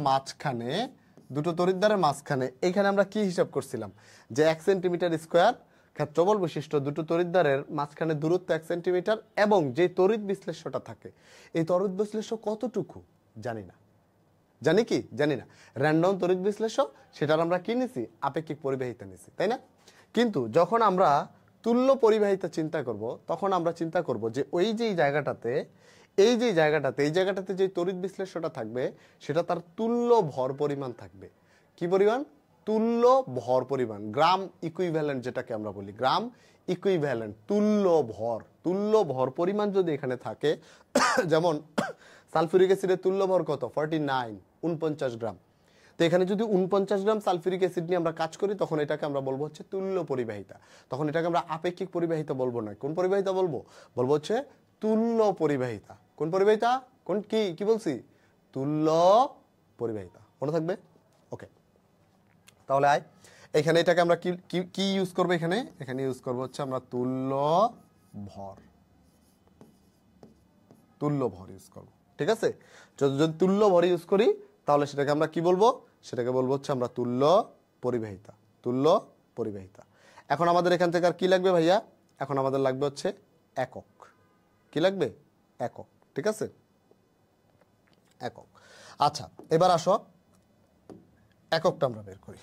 মাঝখানে এখানে আমরা কি হিসাব করছিলাম? যে 1 সেন্টিমিটার স্কয়ার ক্ষেত্রফল বিশিষ্ট দুটো তড়িৎদ্বারের মাঝখানে দূরত্ব 1 সেন্টিমিটার, এবং যে তড়িৎ বিশ্লেষ্যটা থাকে, এই তড়িৎ বিশ্লেষ্য কতটুকু জানি না। জানি না। র্যান্ডম তড়িৎ বিশ্লেষ্য, সেটার আমরা কি নিছি? আপেক্ষিক পরিবাহিতা নিছি, তাই না? কিন্তু যখন আমরা তুল্য পরিবাহিতা চিন্তা করব, তখন আমরা চিন্তা করব যে এই জায়গাটাতে যে তড়িৎ বিশ্লেষ্যটা থাকবে, সেটা তার তুল্য ভর পরিমাণ থাকবে। কি পরিমাণ? তুল্য ভর পরিমাণ, গ্রাম ইকুইভ্যালেন্ট যেটাকে আমরা বলি, গ্রাম ইকুইভ্যালেন্ট, তুল্য ভর পরিমাণ যদি এখানে থাকে, যেমন সালফিউরিক অ্যাসিডের তুল্য ভর কত? 49 গ্রাম। তো এখানে যদি 49 গ্রাম সালফিউরিক অ্যাসিড নিয়ে আমরা কাজ করি, তখন এটাকে আমরা বলবো হচ্ছে তুল্য পরিবাহিতা। তখন এটাকে আমরা আপেক্ষিক পরিবাহিতা বলবো না। কোন পরিবাহিতা বলবো? হচ্ছে তুল্য পরিবাহিতা। কোন পরিবাহিতা? কি বলছি? তুল্য পরিবাহিতা। মনে থাকবে? ওকে, তাহলে এখানে এটাকে আমরা কি ইউজ করবো? এখানে ইউজ করবো হচ্ছে আমরা তুল্য ভর ইউজ করবো। ঠিক আছে? যদি তুল্য ভর ইউজ করি, তাহলে সেটাকে আমরা কি বলবো? সেটাকে বলবো হচ্ছে আমরা তুল্য পরিবাহিতা। এখন আমাদের এখান থেকে আর কি লাগবে ভাইয়া? এখন আমাদের লাগবে হচ্ছে একক। কি লাগবে? একক। ঠিক আছে, একক। আচ্ছা, এবার আসো এককটা আমরা বের করি।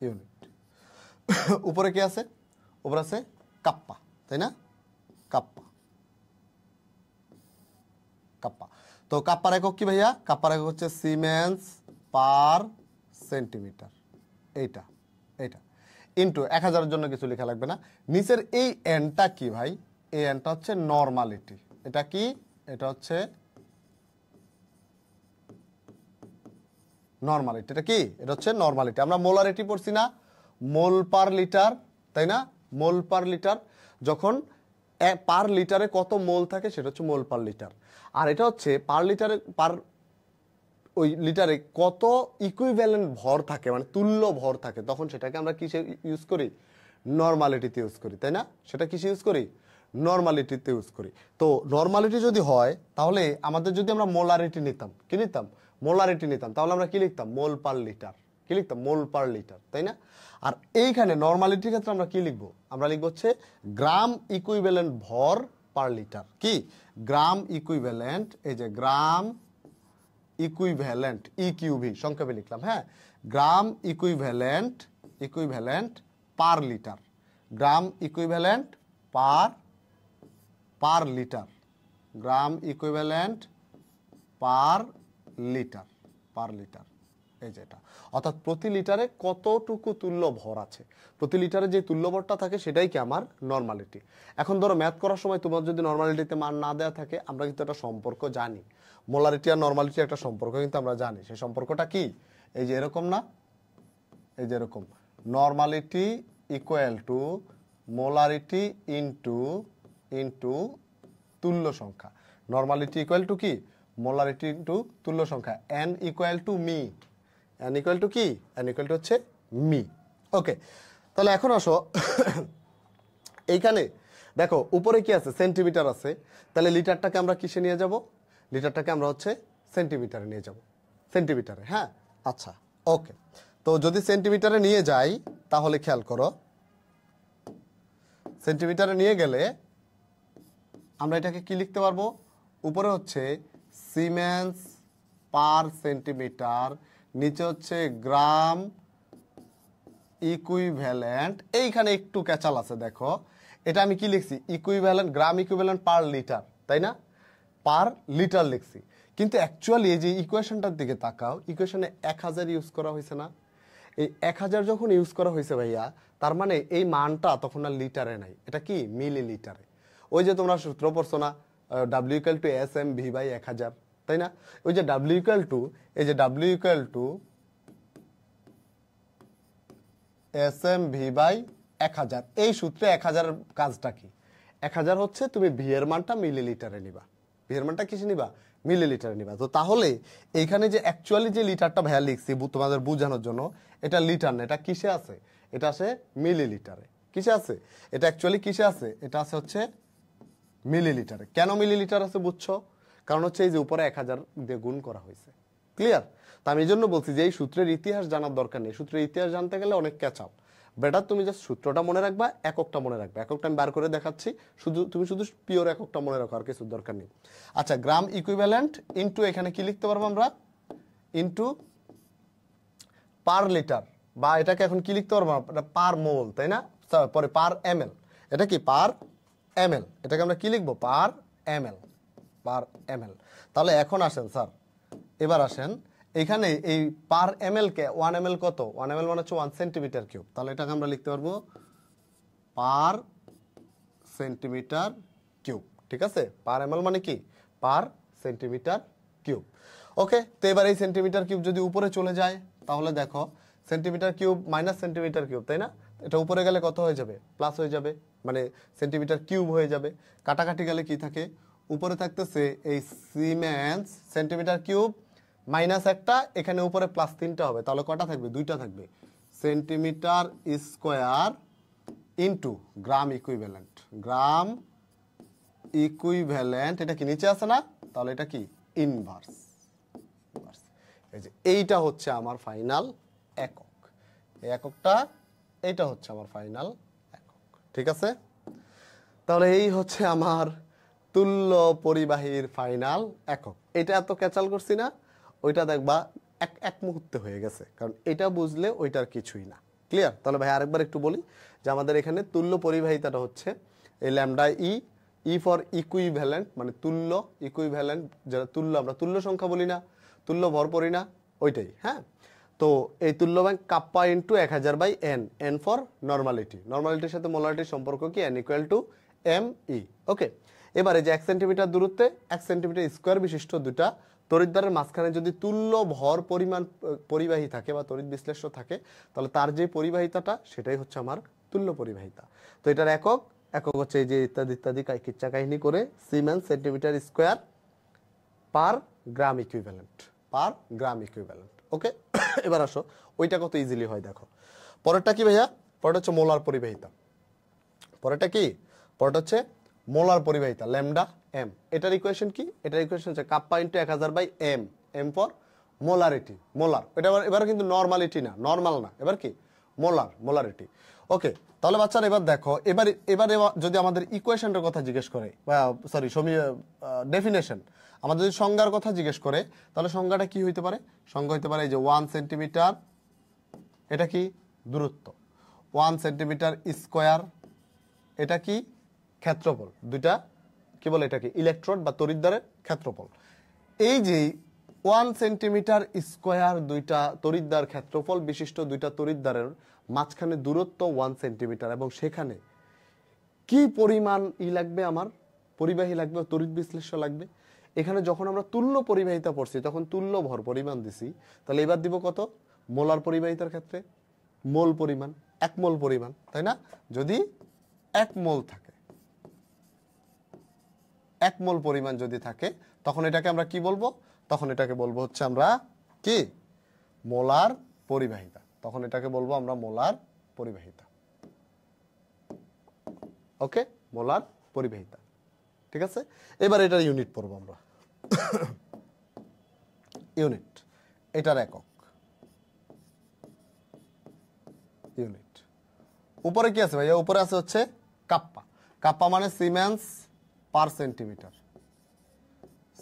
ইউনিট। উপরে কি আছে? উপরে আছে কাপ্পা, তাই না? Kappa, kappa. তো কাপ্পার একক কি ভাইয়া? কাপ্পার একক হচ্ছে সিমেন্স পার সেন্টিমিটার। এইটা এইটা ইন্টু 1000-এর জন্য কিছু লেখা লাগবে না। নিচের এই এনটা কি ভাই? এই এনটা হচ্ছে নরমালিটি। এটা কি? এটা হচ্ছে নরমালিটি। এটা কি? এটা হচ্ছে নরমালিটি। আমরা মোলারিটি পড়ছি না, মোল পার লিটার, তাই না? মোল পার লিটার, যখন পার লিটারে কত মোল থাকে সেটা হচ্ছে মোল পার লিটার। আর এটা হচ্ছে পার লিটারে, পার ওই লিটারে কত ইকুইভ্যালেন্ট ভর থাকে, মানে তুল্য ভর থাকে, তখন সেটাকে আমরা কিসে ইউজ করি? নরমালিটিতে ইউজ করি, তাই না? সেটা কিসে ইউজ করি? নরমালিটিতে ইউজ করি। তো নরমালিটি যদি হয় তাহলে আমাদের, যদি আমরা মোলারিটি নিতাম, কি নিতাম? মোলারিটি নিতাম, তাহলে আমরা কি লিখতাম? মোল পার লিটার। কি লিখতাম? মোল পার লিটার, তাই না? আর এইখানে নরমালিটির ক্ষেত্রে আমরা কি লিখবো? আমরা লিখবো হচ্ছে গ্রাম ইকুইভ্যালেন্ট ভর পার লিটার। কি? গ্রাম ইকুইভ্যালেন্ট, এই যে গ্রাম ইকুইভ্যালেন্ট, ইকিউভি সংক্ষেপে লিখলাম, হ্যাঁ, গ্রাম ইকুইভ্যালেন্ট, ইকুইভ্যালেন্ট পার লিটার, গ্রাম ইকুইভ্যালেন্ট পার লিটার, গ্রাম equivalent per litre, per litre, এই যে এটা। অর্থাৎ প্রতি লিটারে কতটুকু তুল্য ভর আছে, প্রতি লিটারে যে তুল্য ভরটা থাকে সেটাই কি আমার নরমালিটি। এখন ধরো ম্যাথ করার সময় তোমার যদি নরমালিটিতে মান না দেওয়া থাকে, আমরা কিন্তু একটা সম্পর্ক জানি, মোলারিটি আর নরমালিটি একটা সম্পর্ক কিন্তু আমরা জানি। সেই সম্পর্কটা কি? এই যে এরকম না, এই যে এরকম, normality equal to molarity into তুল্য সংখ্যা। নরমালিটি ইকুয়াল টু কি? মোলারিটি ইনটু তুল্য সংখ্যা। n equal to me, n equal to কি? n ইকুয়াল টু হচ্ছে মি। ওকে, তাহলে এখন আসো এইখানে দেখো উপরে কি আছে? সেন্টিমিটার আছে। তাহলে লিটারটাকে আমরা কিসে নিয়ে যাব? লিটারটাকে আমরা হচ্ছে সেন্টিমিটারে নিয়ে যাব, সেন্টিমিটারে, হ্যাঁ। আচ্ছা, ওকে। তো যদি সেন্টিমিটারে নিয়ে যাই তাহলে খেয়াল করো, সেন্টিমিটারে নিয়ে গেলে আমরা এটাকে কি লিখতে পারবো? উপরে হচ্ছে সিমেন্স পার সেন্টিমিটার, নিচে হচ্ছে গ্রাম ইকুইভ্যালেন্ট। এইখানে একটু ক্যাচাল আছে, দেখো এটা আমি কি লিখছি? ইকুইভ্যালেন্ট, গ্রাম ইকুইভ্যালেন্ট পার লিটার, তাই না? পার লিটার লিখছি, কিন্তু অ্যাকচুয়ালি এই যে ইকুয়েশনটার দিকে তাকাও, ইকুয়েশনে 1000 ইউজ করা হয়েছে না? এই 1000 যখন ইউজ করা হয়েছে ভাইয়া, তার মানে এই মানটা তখন আর লিটারে নাই, এটা কি? মিলি লিটারে। ওই যে তোমরা সূত্র পড়ছো না, W equal to S M V by 1000, তাই না? ওই যে ডাব্লিউ ইকুয়াল টু, এই যে W equal to S M V by 1000, এই সূত্রে 1000 কাজটা কি? 1000 হচ্ছে তুমি ভি এর মানটা মিলি লিটারে নিবা, ভি এর মানটা কিসে নিবা? মিলি লিটারে নিবা। তো তাহলে এইখানে যে অ্যাকচুয়ালি যে লিটারটা ভাইয়া লিখছি তোমাদের বোঝানোর জন্য, এটা লিটার না, এটা কিসে আছে? এটা আছে মিলি লিটারে। কিসে আছে? এটা অ্যাকচুয়ালি কিসে আছে? এটা আছে হচ্ছে মিলি লিটারে। কেন মিলি লিটার আছে বুঝছো? কারণ হচ্ছে এই যে উপরে 1000 দিয়ে গুণ করা হয়েছে। ক্লিয়ার? তা আমি এই জন্য বলছি যে এই সূত্রের ইতিহাস জানার দরকার নেই, সূত্রের ইতিহাস জানতে গেলে অনেক ক্যাচাল। বেটার তুমি জাস্ট সূত্রটা মনে রাখবা, এককটা মনে রাখবা। এককটা আমি বার করে দেখাচ্ছি, তুমি শুধু পিওর এককটা মনে রাখো, আর কিছু দরকার নেই। আচ্ছা, গ্রাম ইকুইভ্যালেন্ট ইনটু, এখানে কি লিখতে পারবো আমরা? ইনটু পার লিটার, বা এটাকে এখন কি লিখতে পারবো? পার মোল, তাই না? পরে পার এমএল, এটা কি? পার এমএল। এটাকে আমরা কি লিখবো? পার এমএল, পার এমএল। তাহলে এখন আসেন স্যার, এবার আসেন এখানে এই পার এমএল কে 1 ml কত? 1 ml মানে হচ্ছে 1 সেন্টিমিটার কিউব। তাহলে এটাকে আমরা লিখতে পারবো পার সেন্টিমিটার কিউব, ঠিক আছে? পার এমএল মানে কি? পার সেন্টিমিটার কিউব। ওকে, তো এবার এই সেন্টিমিটার কিউব যদি উপরে চলে যায় তাহলে দেখো centimetre cube minus centimetre cube, তাই না? এটা উপরে গেলে কত হয়ে যাবে? প্লাস হয়ে যাবে, মানে সেন্টিমিটার কিউব হয়ে যাবে। কাটাকাটি গেলে কি থাকে? উপরে থাকতেছে এই সিমেন্স সেন্টিমিটার কিউব মাইনাস একটা, এখানে উপরে প্লাস 3টা হবে, তাহলে কটা থাকবে? 2টা থাকবে। সেন্টিমিটার স্কোয়ার ইনটু গ্রাম ইকুইভ্যালেন্ট, গ্রাম ইকুইভ্যালেন্ট, এটা কি নিচে আছে না? তাহলে এটা কি? ইনভার্স। এই যে এইটা হচ্ছে আমার ফাইনাল একক, এই এককটা, এইটা হচ্ছে আমার ফাইনাল একক, ঠিক আছে? তাহলে এই হচ্ছে আমার তুল্য পরিবাহীর ফাইনাল একক। এটা এত ক্যাচাল করছি না? ওইটা দেখবা এক মুহূর্তে হয়ে গেছে, কারণ এটা বুঝলে ওইটার কিছুই না। ক্লিয়ার? তাহলে ভাই আরেকবার একটু বলি যে আমাদের এখানে তুল্য পরিবাহিতাটা হচ্ছে এই ল্যামডা ই ফর ইকুইভ্যালেন্ট, মানে তুল্য, ইকুইভ্যালেন্ট যেটা তুল্য, আমরা তুল্য সংখ্যা বলি না, তুল্য ভর পড়ি না, ওইটাই। হ্যাঁ, তো এই তুল্য ব্যাংক kappa into 1000/n, N for normality, নর্মালিটির সাথে মোলারিটির সম্পর্ক কি, n equal to M E. Okay, এবারে যে 1 সেন্টিমিটার দূরত্বে 1 সেন্টিমিটার স্কোয়ার বিশিষ্ট দুটা তড়িৎদ্বারের মাঝখানে যদি তুল্য ভর পরিমাণ পরিবাহী থাকে বা তড়িৎ বিশ্লেষ্য থাকে, তাহলে তার যে পরিবাহিতাটা সেটাই হচ্ছে আমার তুল্য পরিবাহিতা। তো এটার একক হচ্ছে এই যে ইত্যাদি ইত্যাদি কিচ্ছা কাহিনী করে siemens centimetre square per gram equivalent, per gram equivalent. Okay, এবার আসো ওইটা কত ইজিলি হয় দেখো। পরেরটা কি ভাইয়া? পরেরটা হচ্ছে মোলার পরিবাহিতা। পরেরটা কি? পরেরটা হচ্ছে মোলার পরিবাহিতা, ল্যামডা এম। এটার ইকুয়েশন কি? এটার ইকুয়েশন হচ্ছে kappa into 1000/m, M for molarity, molar. এটা এবার কিন্তু নর্মালিটি না, নর্মাল না, এবার কি মোলার, মোলারিটি। ওকে, তাহলে বাচ্চারা এবার দেখো, এবার যদি আমাদের ইকুয়েশনটার কথা জিজ্ঞেস করে, সরি ডেফিনেশন, আমাদের যদি সংজ্ঞার কথা জিজ্ঞেস করে, তাহলে সংজ্ঞাটা কি হইতে পারে? সংজ্ঞা হইতে পারে এই যে 1 সেন্টিমিটার, এটা কি দূরত্ব, 1 সেন্টিমিটার স্কোয়ার, এটা কি ক্ষেত্রফল, দুইটা কি বলে এটাকে ইলেকট্রোড বা তড়িৎদ্বারের ক্ষেত্রফল। এই যে 1 সেন্টিমিটার স্কোয়ার দুইটা তড়িৎদ্বার ক্ষেত্রফল বিশিষ্ট দুইটা তড়িৎদ্বারের মাঝখানে দূরত্ব 1 সেন্টিমিটার, এবং সেখানে কি পরিমাণ লাগবে, আমার পরিবাহী লাগবে, তড়িৎ বিশ্লেষ্য লাগবে। এখানে যখন আমরা তুল্য পরিবাহিতা পড়ছি তখন তুল্য ভর পরিমাণ দিছি, তাহলে এবার দিব কত? মোলার পরিবাহিতার ক্ষেত্রে মোল পরিমাণ, 1 মোল পরিমাণ, তাই না? যদি 1 মোল থাকে, 1 মোল পরিমাণ যদি থাকে, তখন এটাকে আমরা কি বলবো? তখন এটাকে বলবো হচ্ছে আমরা কি মোলার পরিবাহিতা, তখন এটাকে বলবো আমরা মোলার পরিবাহিতা। ওকে, মোলার পরিবাহিতা, ঠিক আছে। এবার এটার ইউনিট পড়বো আমরা। ইউনিট, এটার একক ইউনিট। উপরে কি আছে ভাইয়া? উপরে আছে হচ্ছে কাপ্পা। কাপ্পা মানে সিমেন্স পার সেন্টিমিটার,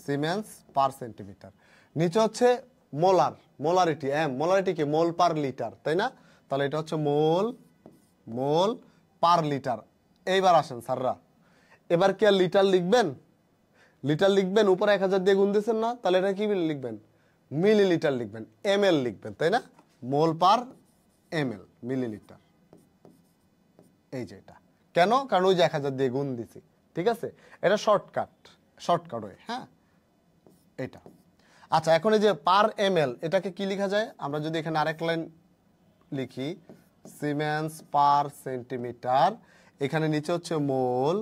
সিমেন্স পার সেন্টিমিটার। নিচে হচ্ছে মোলার, মোলারিটি এম, মোলারিটি কি মোল পার লিটার, তাই না? তাহলে এটা হচ্ছে মোল, মোল পার লিটার। এইবার আসেন স্যাররা, এবার কি আর লিটার লিখবেন? লিটার লিখবেন, উপরে 1000 দিয়ে গুণ দিয়েছেন না, তাহলে এটা কি লিখবেন? মিলিলিটার লিখবেন, এমএল লিখবেন, তাই না? মোল পার এমএল, মিলিলিটার। এই যে এটা কেন? কারণ ওই যে 1000 দিয়ে গুণ দিছি, ঠিক আছে? এটা শর্টকাট, শর্টকাট ওয়ে। হ্যাঁ, এটা আচ্ছা। এখন এই যে পার এমএল, এটাকে কি লেখা যায়? আমরা যদি এখানে আরেক লাইন লিখি, সিমেন্স পার সেন্টিমিটার, এখানে নিচে হচ্ছে মোল,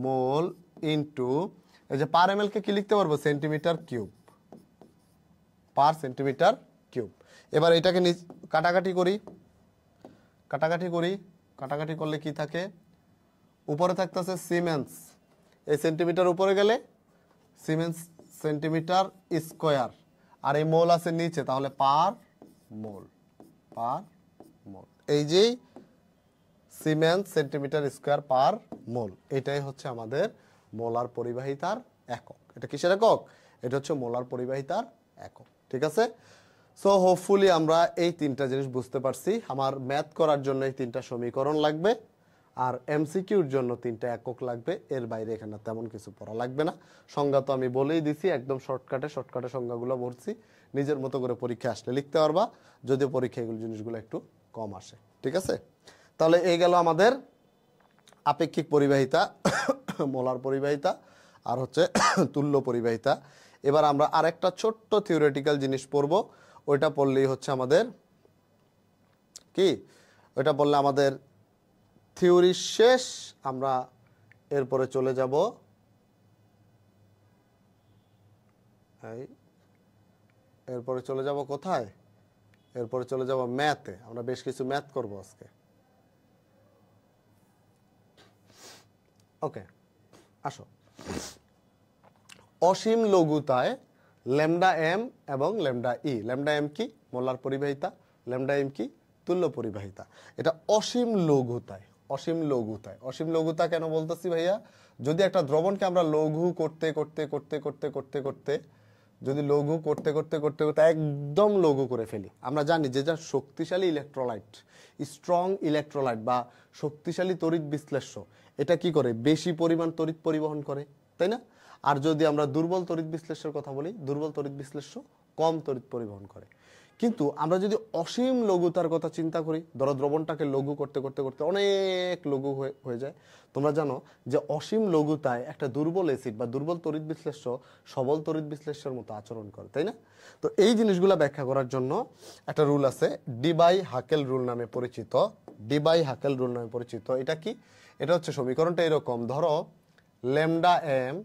মোল ইনটু এই যে পার এমএল কে কি লিখতে পারবো? সেন্টিমিটার কিউব, পার সেন্টিমিটার কিউব। এবার এটাকে কাটাকাটি করি, কাটাকাটি করি, কাটাকাটি করলে কি থাকে? উপরে থাকতেছে সিমেন্স, এই সেন্টিমিটার উপরে গেলে সিমেন্স সেন্টিমিটার স্কোয়ার, আর এই মোল আছে নিচে, তাহলে পার মোল, পার মোল। এই যে সিমেন্স সেন্টিমিটার স্কোয়ার পার মোল, এটাই হচ্ছে আমাদের মোলার পরিবাহিতার একক। এটা কিসের একক? এটা হচ্ছে মোলার পরিবাহিতার একক, ঠিক আছে। সো হোপফুলি আমরা এই 3টা জিনিস বুঝতে পারছি। আমার ম্যাথ করার জন্য এই 3টা সমীকরণ লাগবে, আর এমসিকিউর জন্য 3টা একক লাগবে। এর বাইরে এখানে তেমন কিছু পড়া লাগবে না। সংজ্ঞা তো আমি বলেই দিছি, একদম শর্টকাটে শর্টকাটে সংজ্ঞাগুলো বলছি, নিজের মতো করে পরীক্ষা আসলে লিখতে পারবা, যদিও পরীক্ষা এগুলো জিনিসগুলো একটু কম আসে, ঠিক আছে। তাহলে এই গেল আমাদের আপেক্ষিক পরিবাহিতা, মোলার পরিবাহিতা, আর হচ্ছে তুল্য পরিবাহিতা। এবার আমরা আরেকটা ছোট্ট থিওরিটিক্যাল জিনিস পড়ব, ওইটা পড়লেই হচ্ছে আমাদের কি, ওইটা পড়লে আমাদের থিওরি শেষ। আমরা এরপরে চলে যাব এরপরে চলে যাব কোথায়? এরপরে চলে যাব ম্যাথে। আমরা বেশ কিছু ম্যাথ করব আজকে। ওকে, আসো। অসীম লঘুতায় ল্যামডা এম এবং ল্যামডা ই। ল্যামডা এম কি? মোলার পরিবাহিতা। ল্যামডা এম কি? তুল্য পরিবাহিতা। এটা অসীম লঘুতায়, অসীম লঘুতায়। অসীম লঘুতা কেন বলতেছি ভাইয়া? যদি একটা দ্রবণকে আমরা লঘু করতে করতে করতে করতে করতে করতে যদি লঘু করতে করতে করতে করতে একদম লঘু করে ফেলি, আমরা জানি যে যা শক্তিশালী ইলেকট্রোলাইট, স্ট্রং ইলেকট্রোলাইট বা শক্তিশালী তড়িৎ বিশ্লেষ্য, এটা কি করে, বেশি পরিমাণ তড়িৎ পরিবহন করে, তাই না? আর যদি আমরা দুর্বল তড়িৎ বিশ্লেষ্যের কথা বলি, দুর্বল তড়িৎ বিশ্লেষ্য কম তড়িৎ পরিবহন করে। কিন্তু আমরা যদি অসীম লঘুতার কথা চিন্তা করি, ধরো দ্রবণটাকে লঘু করতে করতে করতে অনেক লঘু হয়ে যায়, তোমরা জানো যে অসীম লঘুতায় একটা দুর্বল অ্যাসিড বা দুর্বল তড়িৎ বিশ্লেষ্য সবল তড়িৎ বিশ্লেষ্যের মতো আচরণ করে, তাই না? তো এই জিনিসগুলো ব্যাখ্যা করার জন্য একটা রুল আছে, ডি-বাই-হাকেল রুল নামে পরিচিত। ডি-বাই-হাকেল রুল নামে পরিচিত। এটা কি? এটা হচ্ছে সমীকরণটা এরকম, ধরো lambda M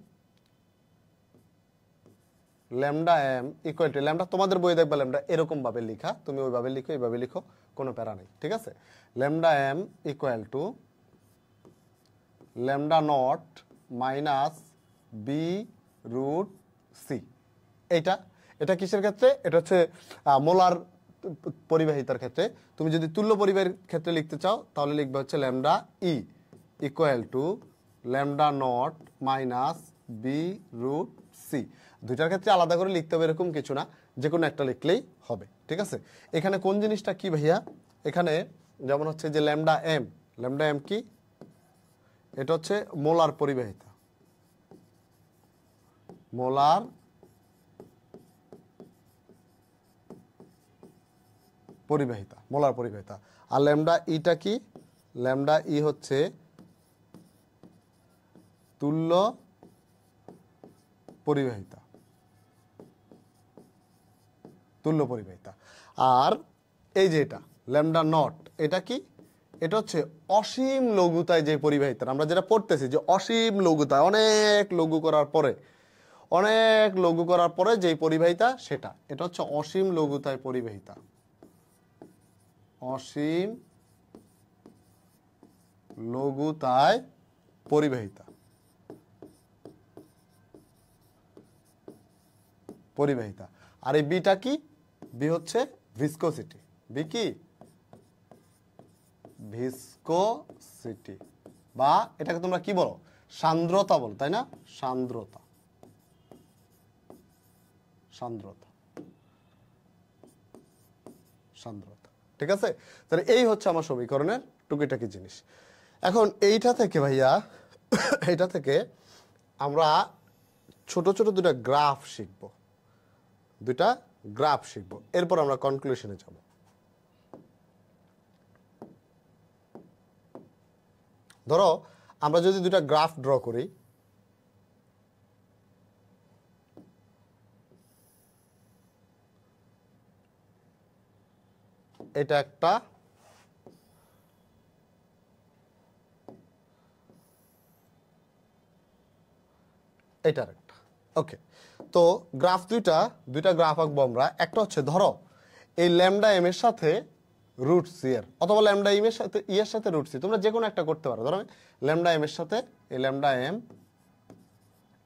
equal to lambda, তোমাদের বই দেখবা ল্যামডা এরকম ভাবে লেখা, তুমি ওইভাবে লিখো, এইভাবে লিখো, কোনো প্যারা নেই, ঠিক আছে? Lambda M equal to lambda nought minus B root C. এটা কিসের ক্ষেত্রে? এটা হচ্ছে মোলার পরিবাহিতার ক্ষেত্রে। তুমি যদি তুল্য পরিবাহীর ক্ষেত্রে লিখতে চাও তাহলে লিখবে হচ্ছে lambda E equal to lambda nought minus B root C. দুইটার ক্ষেত্রে আলাদা করে লিখতে হবে এরকম কিছু না, যে কোনো একটা লিখলেই হবে, ঠিক আছে? এখানে কোন জিনিসটা কি ভাইয়া? এখানে যেমন হচ্ছে যে ল্যামডা এম কি? এটা হচ্ছে মোলার পরিবাহিতা, মোলার পরিবাহিতা। আর ল্যামডা ইটা কি? ল্যামডা ই হচ্ছে তুল্য পরিবাহিতা। আর এই যে এটা ল্যামডা নট, এটা কি? এটা হচ্ছে অসীম লঘুতায় যে পরিবাহিতা, আমরা যেটা পড়তেছি যে অসীম লঘুতায়, অনেক লঘু করার পরে যে পরিবাহিতা, সেটা এটা হচ্ছে অসীম লঘুতায় পরিবাহিতা। অসীম লঘুতায় পরিবাহিতা। আর এই বিটা কি? বি হচ্ছে ভিসকোসিটি। বি কি? ভিসকোসিটি, বা এটাকে তোমরা কি বলো? সান্দ্রতা বলো, তাই না? সান্দ্রতা। ঠিক আছে? তাহলে এই হচ্ছে আমার সমীকরণের টুকিটাকি জিনিস। এখন এইটা থেকে ভাইয়া, এইটা থেকে আমরা ছোট ছোট দুটা গ্রাফ শিখব, এরপর আমরা কনক্লুশনে যাব। ধরো আমরা যদি দুটা গ্রাফ ড্র করি, এটা একটা, এটার একটা, ওকে। তো গ্রাফ দুইটা গ্রাফ আঁকবো আমরা। একটা হচ্ছে ধরো এই ল্যামডা এম এর সাথে রুট সি এর, অথবা ল্যামডা এম এর সাথে ই এর সাথে রুট সি, তোমরা যে কোনো একটা করতে পারো। ধরো ল্যামডা এম এর সাথে এই ল্যামডা এম,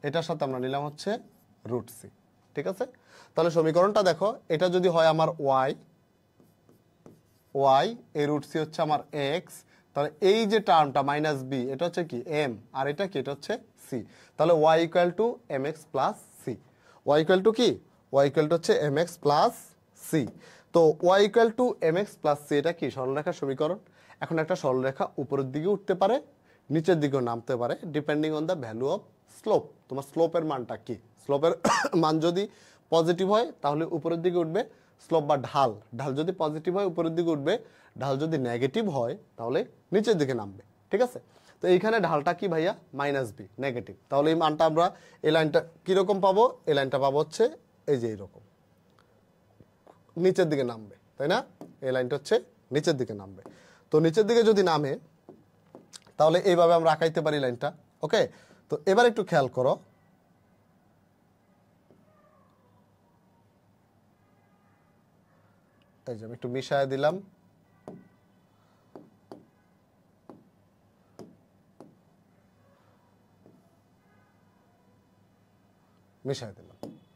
এটার সাথে আমরা নিলাম হচ্ছে রুট সি, ঠিক আছে? তাহলে সমীকরণটা দেখো, এটা যদি হয় আমার ওয়াই, এই রুট সি হচ্ছে আমার এক্স, তাহলে এই যে টার্মটা মাইনাস বি, এটা হচ্ছে কি এম, আর এটা কি? এটা হচ্ছে সি। তাহলে Y equal to M X plus C. Y equal to কি? ওয়াই ইকুয়াল টু হচ্ছে এম এক্স প্লাস সি। তো Y equal to M X plus C, এটা কি? সরলরেখার সমীকরণ। এখন একটা সরলরেখা উপরের দিকে উঠতে পারে, নিচের দিকেও নামতে পারে, depending on the value of slope. তোমার স্লোপের মানটা কি? স্লোপের মান যদি পজিটিভ হয় তাহলে উপরের দিকে উঠবে, স্লোপ বা ঢাল যদি পজিটিভ হয় উপরের দিকে উঠবে, ঢাল যদি নেগেটিভ হয় তাহলে নিচের দিকে নামবে, ঠিক আছে? তো এইখানে ঢালটা কি ভাইয়া? Minus B, negative. তাহলে এই মানটা আমরা, এই লাইনটা কিরকম পাবো? এই লাইনটা পাবো হচ্ছে এই যে এইরকম নিচের দিকে নামবে, তাই না? এই লাইনটা হচ্ছে নিচের দিকে নামবে। তো নিচের দিকে যদি নামে তাহলে এইভাবে আমরা আঁকাইতে পারি লাইনটা, ওকে? তো এবার একটু খেয়াল করো, এই যে আমি একটু মিশায় দিলাম,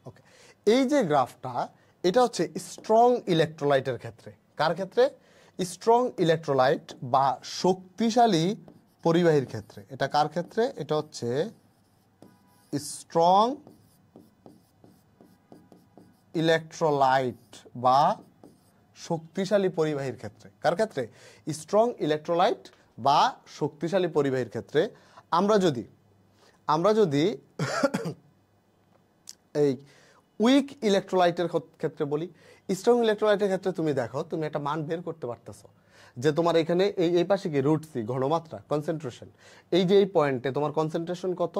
ওকে। এই যে গ্রাফটা, এটা হচ্ছে স্ট্রং ইলেকট্রোলাইটের ক্ষেত্রে। কার ক্ষেত্রে? স্ট্রং ইলেকট্রোলাইট বা শক্তিশালী পরিবাহীর ক্ষেত্রে। এটা কার ক্ষেত্রে? এটা হচ্ছে স্ট্রং ইলেকট্রোলাইট বা শক্তিশালী পরিবাহীর ক্ষেত্রে, কার ক্ষেত্রে? স্ট্রং ইলেকট্রোলাইট বা শক্তিশালী পরিবাহীর ক্ষেত্রে আমরা যদি এই উইক ইলেকট্রোলাইটের ক্ষেত্রে বলি, স্ট্রং ইলেকট্রোলাইটের ক্ষেত্রে তুমি দেখো, তুমি একটা মান বের করতে পারতেছো যে তোমার এখানে এই পাশে কি রুট সি ঘনমাত্রা কনসেন্ট্রেশন, এই যে এই পয়েন্টে তোমার কনসেন্ট্রেশন কত,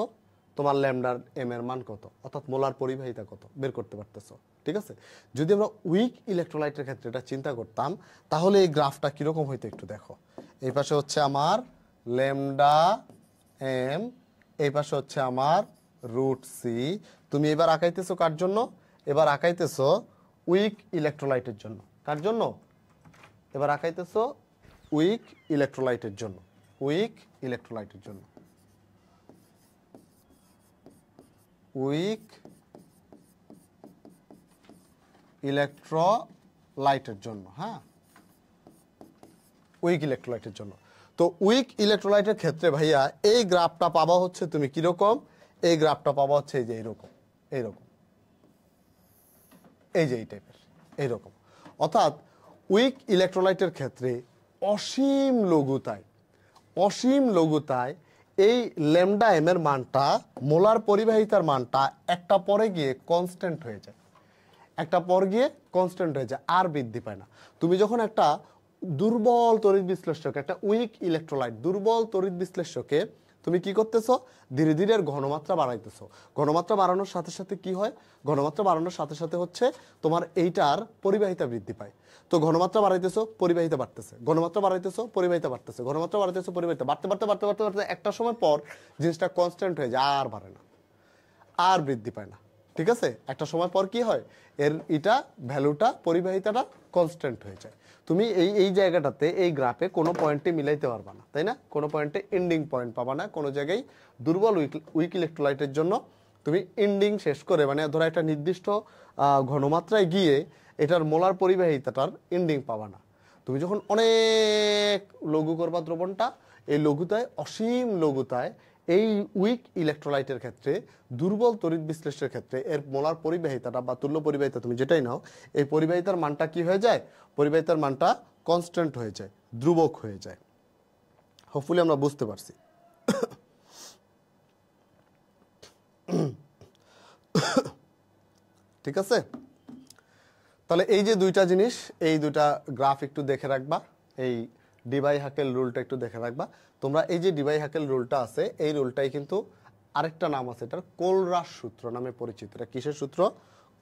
তোমার ল্যামডার এম এর মান কত, অর্থাৎ মোলার পরিবাহিতা কত বের করতে পারতেছো। ঠিক আছে, যদি আমরা উইক ইলেকট্রোলাইটের ক্ষেত্রে এটা চিন্তা করতাম তাহলে এই গ্রাফটা কিরকম হইতো একটু দেখো। এই পাশে হচ্ছে আমার ল্যামডা এম, এই পাশে হচ্ছে আমার রুট সি। তুমি এবার আঁকাইতেছো কার জন্য? এবার আঁকাইতেছো উইক ইলেকট্রোলাইটের জন্য। কার জন্য? এবার আঁকাইতেছো উইক ইলেকট্রোলাইটের জন্য। উইক ইলেকট্রোলাইটের জন্য, উইক ইলেকট্রোলাইটের জন্য। হ্যাঁ, উইক ইলেকট্রোলাইটের জন্য। তো উইক ইলেকট্রোলাইটের ক্ষেত্রে ভাইয়া এই গ্রাফটা পাবা হচ্ছে তুমি কিরকম, এই গ্রাফটা পাবা হচ্ছে এই যে এইরকম, এইরকম, এই যে এই টাইপের, এইরকম। অর্থাৎ উইক ইলেকট্রোলাইটের ক্ষেত্রে অসীম লঘুতায় এই ল্যামডা এম এর মানটা, মোলার পরিবাহিতার মানটা একটা পরে গিয়ে কনস্ট্যান্ট হয়ে যায়, আর বৃদ্ধি পায় না। তুমি যখন একটা দুর্বল তড়িৎ বিশ্লেষ্যক, একটা উইক ইলেকট্রোলাইট দুর্বল তড়িৎ বিশ্লেষ্যকে তুমি কি করতেছো, ধীরে ধীরে এর ঘনমাত্রা বাড়াইতেছো। ঘনমাত্রা বাড়ানোর সাথে সাথে কি হয়? ঘনমাত্রা বাড়ানোর সাথে সাথে হচ্ছে তোমার এইটার পরিবাহিতা বৃদ্ধি পায়। তো ঘনমাত্রা বাড়াইতেছো, পরিবাহিতা বাড়তেছে, ঘনমাত্রা বাড়াইতেছো, পরিবাহিতা বাড়তেছে, ঘনমাত্রা বাড়াইতেছো, পরিবাহিতা বাড়তে বাড়তে বাড়তে বাড়তে বাড়তে একটা সময় পর জিনিসটা কনস্ট্যান্ট হয়ে যায়, আর বাড়ে না, আর বৃদ্ধি পায় না। ঠিক আছে, একটা সময় পর কি হয়, এর এটা ভ্যালুটা, পরিবাহিতাটা কনস্ট্যান্ট হয়ে যায়। তুমি এই জায়গাটাতে এই গ্রাফে কোনো পয়েন্টে মিলাইতে পারবা না, তাই না? কোনো পয়েন্টে এন্ডিং পয়েন্ট পাবা না। কোনো জায়গায় দুর্বল উইক ইলেকট্রোলাইটের জন্য তুমি এন্ডিং শেষ করে, মানে ধরো একটা নির্দিষ্ট ঘনমাত্রায় গিয়ে এটার মোলার পরিবাহিতাটার এন্ডিং পাবা না। তুমি যখন অনেক লঘু করবা দ্রবণটা, এই লঘুতায়, অসীম লঘুতায় এই উইক ইলেকট্রোলাইটের ক্ষেত্রে, দুর্বল তড়িৎ বিশ্লেষণের ক্ষেত্রে এর মোলার পরিবাহিতাটা বা তুল্য পরিবাহিতা তুমি যেটাই নাও, এই পরিবাহিতার মানটা কি হয়ে যায়? পরিবাহিতার মানটা কনস্ট্যান্ট হয়ে যায়, ধ্রুবক হয়ে যায়। হোপফুলি আমরা বুঝতে পারছি। ঠিক আছে, তাহলে এই যে দুইটা জিনিস, এই দুইটা গ্রাফ একটু দেখে রাখবা, এই ডিভাই হাকেল রুলটা একটু দেখে রাখবা তোমরা। এই যে ডিভাই হাকেল রুলটা আছে, এই রুলটাই কিন্তু আরেকটা নাম আছে, এটার কোলরাস সূত্র নামে পরিচিত। এটা কিসের সূত্র?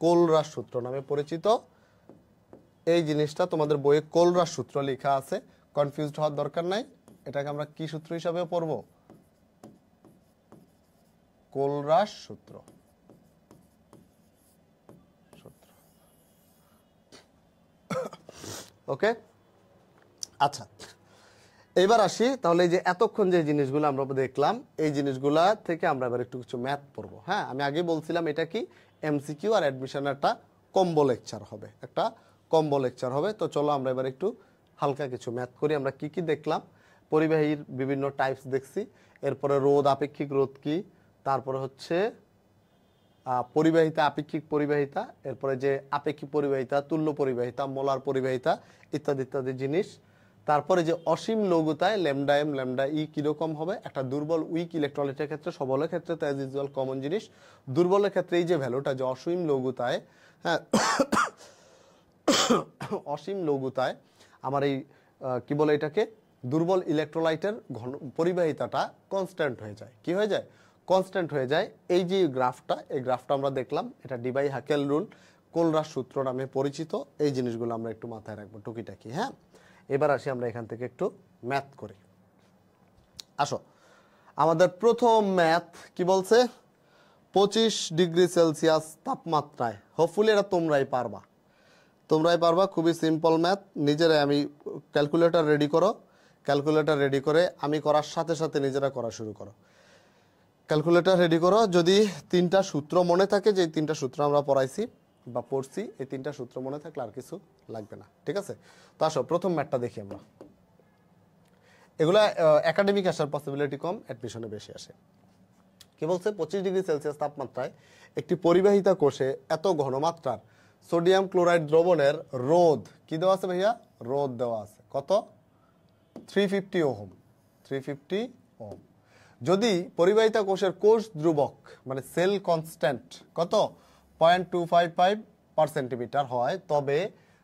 কোলরাস সূত্র নামে পরিচিত। এই জিনিসটা তোমাদের বইয়ে কোলরাস সূত্র লেখা আছে, কনফিউজড হওয়ার দরকার নাই। এটাকে আমরা কি সূত্র হিসাবে পড়বো? কোলরাস সূত্র। ওকে, আচ্ছা, এবার আসি তাহলে। এই যে এতক্ষণ যে জিনিসগুলো আমরা দেখলাম, এই জিনিসগুলা থেকে আমরা এবার একটু কিছু ম্যাথ পড়বো। হ্যাঁ, আমি আগে বলছিলাম এটা কি এমসিকিউ আর অ্যাডমিশন একটা কম্বো লেকচার হবে, একটা কম্বো লেকচার হবে। তো চলো আমরা এবার একটু হালকা কিছু ম্যাথ করি। আমরা কি কি দেখলাম? পরিবাহীর বিভিন্ন টাইপস দেখছি, এরপরে রোধ, আপেক্ষিক রোধ কি, তারপরে হচ্ছে পরিবাহিতা, আপেক্ষিক পরিবাহিতা, এরপরে যে আপেক্ষিক পরিবাহিতা, তুল্য পরিবাহিতা, মোলার পরিবাহিতা ইত্যাদি ইত্যাদি জিনিস। তারপরে যে অসীম লঘুতায় ল্যামডা এম ল্যামডা ই কিরকম হবে একটা দুর্বল উইক ইলেকট্রোলাইটের ক্ষেত্রে, সবলের ক্ষেত্রে তো অ্যাজ ইউজুয়াল কমন জিনিস। দুর্বলের ক্ষেত্রে এই যে ভ্যালুটা, যে অসীম লঘুতায়, হ্যাঁ অসীম লঘুতায় আমার এই কি বলে এটাকে, দুর্বল ইলেকট্রোলাইটের পরিবাহিতাটা কনস্ট্যান্ট হয়ে যায়। কি হয়ে যায়? কনস্ট্যান্ট হয়ে যায়। এই যে গ্রাফটা, এই গ্রাফটা আমরা দেখলাম, এটা ডিভাই হাকেল রুল, কোলরাস সূত্র নামে পরিচিত। এই জিনিসগুলো আমরা একটু মাথায় রাখবো টুকিটাকি। হ্যাঁ, এবার আসি আমরা এখান থেকে একটু ম্যাথ করি। আসো, আমাদের প্রথম ম্যাথ কি বলছে? 25 ডিগ্রি সেলসিয়াস তাপমাত্রায়। হোপফুলি এটা তোমরাই পারবা, খুবই সিম্পল ম্যাথ। নিজেরাই, আমি ক্যালকুলেটর রেডি করো, ক্যালকুলেটর রেডি করে আমি করার সাথে সাথে নিজেরা করা শুরু করো। ক্যালকুলেটর রেডি করো। যদি তিনটা সূত্র মনে থাকে, যে তিনটা সূত্র আমরা পড়াইছি বা পড়ছি, এই তিনটা সূত্র মনে থাকলে আর কিছু লাগবে না। ঠিক আছে, তো আসো প্রথম ম্যাথটা দেখি আমরা। এগুলা একাডেমিক আসার পসিবিলিটি কম, অ্যাডমিশনে বেশি আসে। কি বলছে? 25 ডিগ্রি সেলসিয়াস তাপমাত্রায় একটি পরিবাহিতা কোষে এত ঘনমাত্রার সোডিয়াম ক্লোরাইড দ্রবণের রোধ কি দেওয়া আছে ভাইয়া? রোধ দেওয়া আছে কত? 350 ওহম। 350 ওহম। যদি পরিবাহিতা কোষের কোষ ধ্রুবক মানে সেল কনস্ট্যান্ট কত 0.255 পার সেন্টিমিটার হয়, তবে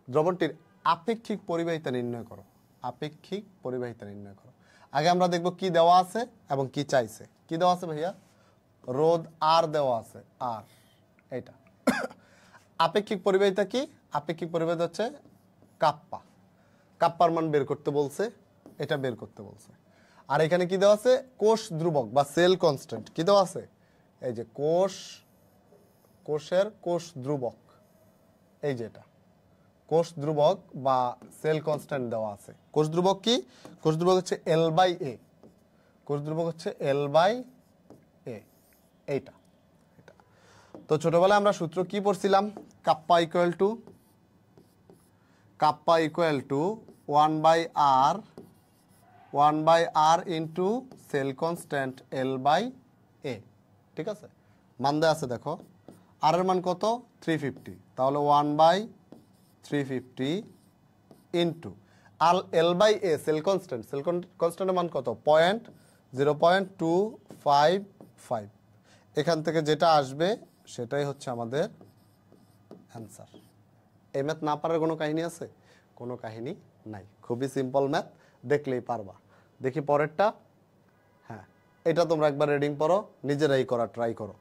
দ্রবণটির আপেক্ষিক পরিবাহিতা নির্ণয় করো। আপেক্ষিক পরিবাহিতা নির্ণয় করো। আগে আমরা দেখব কি দেওয়া আছে এবং কি চাইছে। কি দেওয়া আছে ভাইয়া? রোধ আর দেওয়া আছে, আর এইটা। আপেক্ষিক পরিবাহিতা কি? আপেক্ষিক পরিবাহিতা হচ্ছে কাপ্পা। কাপ্পার মান বের করতে বলছে, এটা বের করতে বলছে। আর এখানে কি দেওয়া আছে? কোষ ধ্রুবক বা সেল কনস্ট্যান্ট কি দেওয়া আছে? এই যে কোষের কোষ ধ্রুবক, এই যে এটা কোষ ধ্রুবক বা সেল কনস্ট্যান্ট দেওয়া আছে। কোষ ধ্রুবক কি? কোষ ধ্রুবক হচ্ছে L/A। কোষ ধ্রুবক হচ্ছে L/A, এইটা। তো ছোটবেলায় আমরা সূত্র কি পড়ছিলাম? Kappa equal to 1/r into cell constant L/A। ঠিক আছে, মান দেওয়া আছে দেখো। আর এর মান কত? 350। তাহলে 1/350 ইন্টু আর L/A সেল কনস্ট্যান্টের মান কত? 0.255। এখান থেকে যেটা আসবে সেটাই হচ্ছে আমাদের অ্যান্সার। এই ম্যাথ না পারার কোনো কাহিনী আছে? কোনো কাহিনী নাই, খুবই সিম্পল ম্যাথ, দেখলেই পারবা। দেখি পরেরটা। হ্যাঁ, এটা তোমরা একবার রিডিং পড়ো, নিজেরাই করা ট্রাই করো।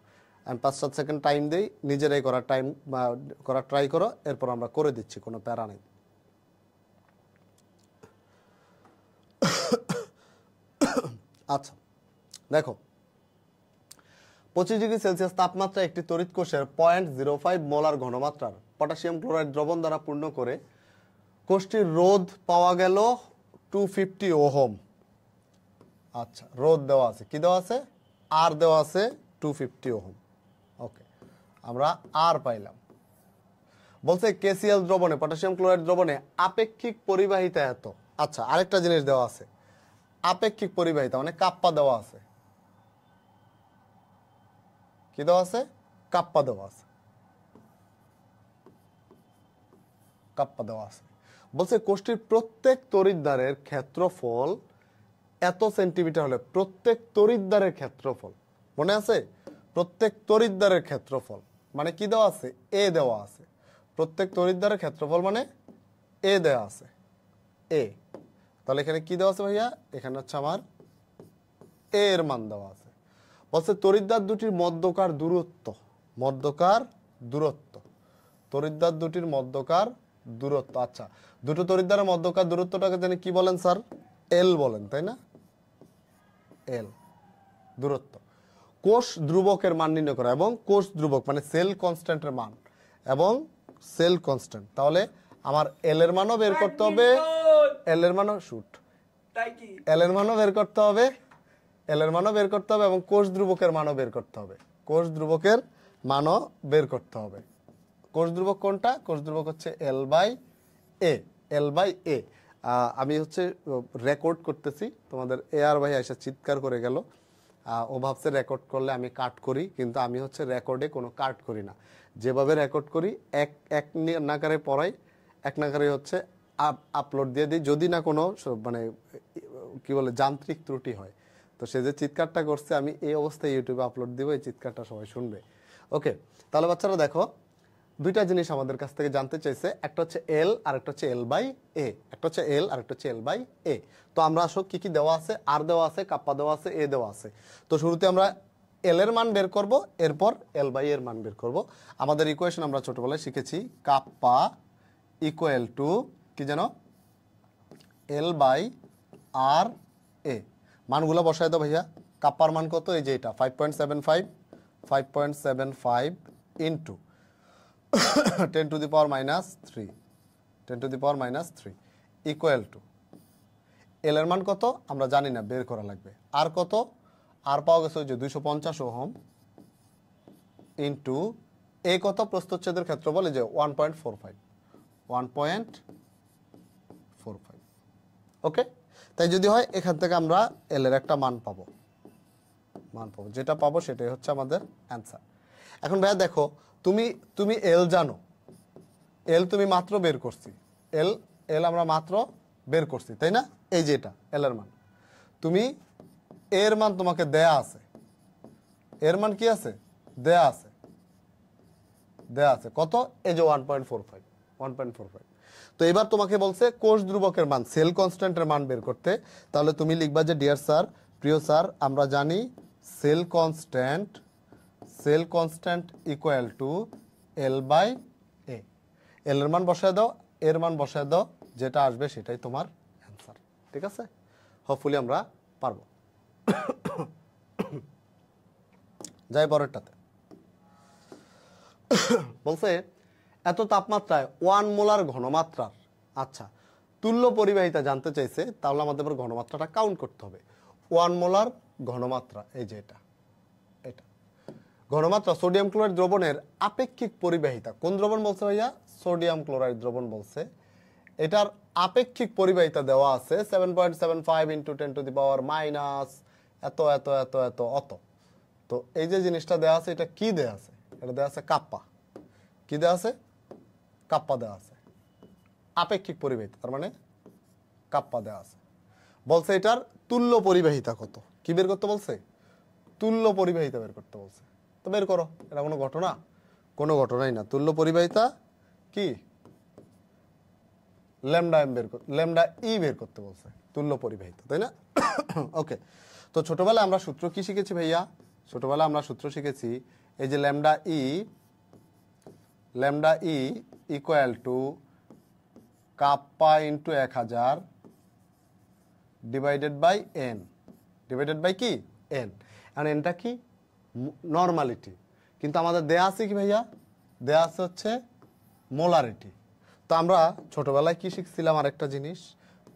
আমি 5-7 সেকেন্ড টাইম দিই, নিজেরাই করার ট্রাই করো, এরপর আমরা করে দিচ্ছি, কোনো প্যারা নেই। আচ্ছা দেখো, 25 ডিগ্রি সেলসিয়াস তাপমাত্রা একটি তড়িৎ কোষের 0.05 মোলার ঘনমাত্রার পটাশিয়াম ক্লোরাইড দ্রবণ দ্বারা পূর্ণ করে কোষটির রোধ পাওয়া গেল 250 ওহম। আচ্ছা, রোধ দেওয়া আছে, কি দেওয়া আছে? আর দেওয়া আছে 250 ওহম। ওকে, আমরা আর পাইলাম। বলছে KCl দ্রবণে, পটাশিয়াম ক্লোরাইড দ্রবণে আপেক্ষিক পরিবাহিতা এত। আচ্ছা, আরেকটা জিনিস দেওয়া আছে, আপেক্ষিক পরিবাহিতা মানে কাপ্পা দেওয়া আছে। কি দেওয়া আছে? কাপ্পা দেওয়া আছে। কাপ্পা দেওয়া আছে। বলছে কোষটির প্রত্যেক তড়িৎদ্বারের ক্ষেত্রফল এত সেন্টিমিটার হলে, প্রত্যেক তড়িৎদ্বারের ক্ষেত্রফল মনে আছে? প্রত্যেক তড়িৎদ্বারের ক্ষেত্রফল মানে কি দেওয়া আছে? এ দেওয়া আছে। প্রত্যেক তড়িৎদ্বারের ক্ষেত্রফল মানে এ দেওয়া আছে, এ। তাহলে এখানে কি দেওয়া আছে ভাইয়া? এখানে হচ্ছে আমার এ এর মান দেওয়া আছে। বলছে তড়িৎদ্বার দুটির মধ্যকার দূরত্ব, তড়িৎদ্বার দুটির মধ্যকার দূরত্ব। আচ্ছা, দুটো তড়িৎদ্বারের মধ্যকার দূরত্বটাকে জানি কি বলেন স্যার? এল বলেন, তাই না? এল দূরত্ব। কোষ ধ্রুবকের মান নির্ণয় করা এবং কোষ ধ্রুবক মানে সেল কনস্ট্যান্টের মান এবং সেল কনস্ট্যান্ট। তাহলে আমার এল এর মানও বের করতে হবে, এল এর মানও এল এর মানও বের করতে হবে, এল এর মানও বের করতে হবে এবং কোষ ধ্রুবকের মানও বের করতে হবে। কোষ ধ্রুবকের মানও বের করতে হবে। কোষ ধ্রুবক কোনটা? কোষ ধ্রুবক হচ্ছে L/A। L/A। আমি হচ্ছে রেকর্ড করতেছি, তোমাদের আর ভাই এসে চিৎকার করে গেল। ও ভাবছে রেকর্ড করলে আমি কাট করি, কিন্তু আমি হচ্ছে রেকর্ডে কোনো কাট করি না। যেভাবে রেকর্ড করি এক নাগারে পড়াই, এক নাগারে হচ্ছে আপলোড দিয়ে দিই, যদি না কোনো মানে কি বলে যান্ত্রিক ত্রুটি হয়। তো সে যে চিৎকারটা করছে, আমি এই অবস্থায় ইউটিউবে আপলোড দিব, এই চিৎকারটা সবাই শুনবে। ওকে, তাহলে বাচ্চারা দেখো, দুইটা জিনিস আমাদের কাছ থেকে জানতে চাইছে, একটা হচ্ছে এল আর একটা হচ্ছে L/A। একটা হচ্ছে এল আর একটা হচ্ছে L/A। তো আমরা আসলে কি কি দেওয়া আছে? আর দেওয়া আছে, কাপ্পা দেওয়া আছে, এ দেওয়া আছে। তো শুরুতে আমরা এল এর মান বের করব, এরপর L/A এর মান বের করব। আমাদের ইকুয়েশন আমরা ছোটবেলায় শিখেছি, কাপ্পা ইকুয়াল টু কি জানো? L/R A। মানগুলো বসায় দাও ভাইয়া। কাপ্পার মান কত? এই যে এটা 5.75 into 10 to the power minus 3 equal to L এর মান কত আমরা জানি না, বের করা লাগবে। আর কত? আর পাওয়া গেছে ওই যে 250 ওহম ইন্টু এ কত? প্রস্থচ্ছেদের ক্ষেত্রফল এই যে 1.45। ওকে, তাই যদি হয় এখান থেকে আমরা এল এর একটা মান পাবো, যেটা পাবো সেটাই হচ্ছে আমাদের অ্যান্সার। এখন ভাইয়া দেখো, তুমি এল জানো, এল তুমি মাত্র বের করছি, এল এল আমরা মাত্র বের করছি, তাই না? এই যে এটা এল এর মান, তুমি এর মান তোমাকে দেয়া আছে, এর মান কি আছে? দেয়া আছে, দেয়া আছে কত? এই যে 1.45, 1.45। তো এবার তোমাকে বলছে কোষ ধ্রুবকের মান, সেল কনস্ট্যান্টের মান বের করতে। তাহলে তুমি লিখবা যে ডিয়ার স্যার, প্রিয় স্যার, আমরা জানি cell constant equal to L by A. L এর মান বসায় দাও, এর মান বসায় দাও, যেটা আসবে সেটাই তোমার অ্যান্সার। ঠিক আছে, হোপফুলি আমরা পারবো। যাই পরেরটাতে। বলছে এত তাপমাত্রায় 1 মোলার ঘনমাত্রার, আচ্ছা তুল্য পরিবাহিতা জানতে চাইছে, তাহলে আমাদের এবার ঘনমাত্রাটা কাউন্ট করতে হবে। 1 মোলার ঘনমাত্রা, এই যে এটা, এটা ঘনমাত্রা সোডিয়াম ক্লোরাইড দ্রবণের আপেক্ষিক পরিবাহিতা। কোন দ্রবণ বলছে ভাইয়া? সোডিয়াম ক্লোরাইড দ্রবণ বলছে। এটার আপেক্ষিক পরিবাহিতা দেওয়া আছে 7.75 × 10⁻⁻, এত এত এত এত অত। তো এই যে জিনিসটা দেওয়া আছে, এটা কি দেওয়া আছে? এটা দেওয়া আছে কাপ্পা। কি দেওয়া আছে? কাপ্পা দেওয়া আছে, আপেক্ষিক পরিবাহিতা, তার মানে কাপ্পা দেওয়া আছে। বলছে এটার তুল্য পরিবাহিতা কত, কি বের করতে বলছে? তুল্য পরিবাহিতা বের করতে বলছে। তো বের করো, এটা কোনো ঘটনা? কোনো ঘটনাই না। তুল্য পরিবাহিতা কি? ল্যামডা এম বের, ল্যামডা ই বের করতে বলছে, তুল্য পরিবাহিতা, তাই না? ওকে, তো ছোটবেলায় আমরা সূত্র কি শিখেছি ভাইয়া? ছোটবেলায় আমরা সূত্র শিখেছি এই যে lambda E equal to kappa into 1000 divided by N, divided by কি? এন। আর এনটা কি? নর্মালিটি। কিন্তু আমাদের দেয়া আছে কি ভাইয়া? দেয়া আছে হচ্ছে মোলারিটি। তো আমরা ছোটবেলায় কি শিখছিলাম? আরেকটা জিনিস,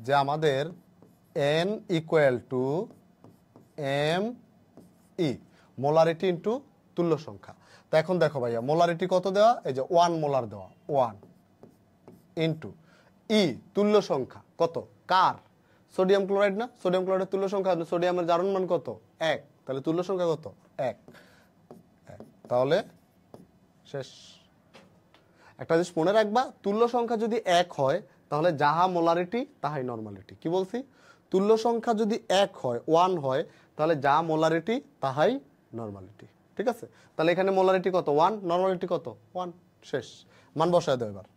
যে আমাদের N equal to M E, molarity into তুল্য সংখ্যা। তো এখন দেখো ভাইয়া, মোলারিটি কত দেওয়া? এই যে 1 মোলার দেওয়া, 1 ইন্টু ই, তুল্য সংখ্যা কত? কার? সোডিয়াম ক্লোরাইড না? সোডিয়াম ক্লোরাইডের তুল্য সংখ্যা, সোডিয়ামের জারণ মান কত? 1, তাহলে তুল্য সংখ্যা কত? 1। তাহলে শেষ। একটা জিনিস মনে রাখবা, তুল্য সংখ্যা যদি 1 হয় তাহলে যাহা মোলারিটি তাহাই নরমালিটি। কি বলছি? তুল্য সংখ্যা যদি 1 হয়, 1 হয়, তাহলে যা মোলারিটি তাহাই নরমালিটি। ঠিক আছে, তাহলে এখানে মোলারিটি কত? 1, নরমালিটি কত? 1। শেষ। মান বসায় দাও এবার।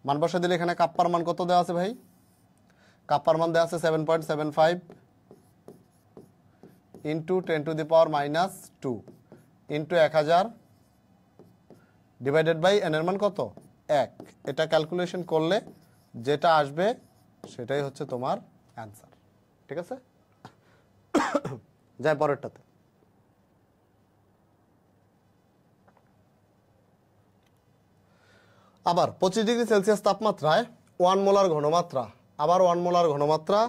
মান বসায় দিলে এখানে কাপ্পার মান কত দেওয়া আছে ভাই? কাপ্পার মান দেওয়া আছে 7.75 into 10⁻⁻2 into 1000 divided by N এর মান কত? 1। এটা ক্যালকুলেশন করলে যেটা আসবে সেটাই হচ্ছে তোমার অ্যান্সার। ঠিক আছে, যাই পরেরটাতে। আবার 25 ডিগ্রি সেলসিয়াস তাপমাত্রায় 1 মোলার ঘনমাত্রা, আবার 1 মোলার ঘনমাত্রা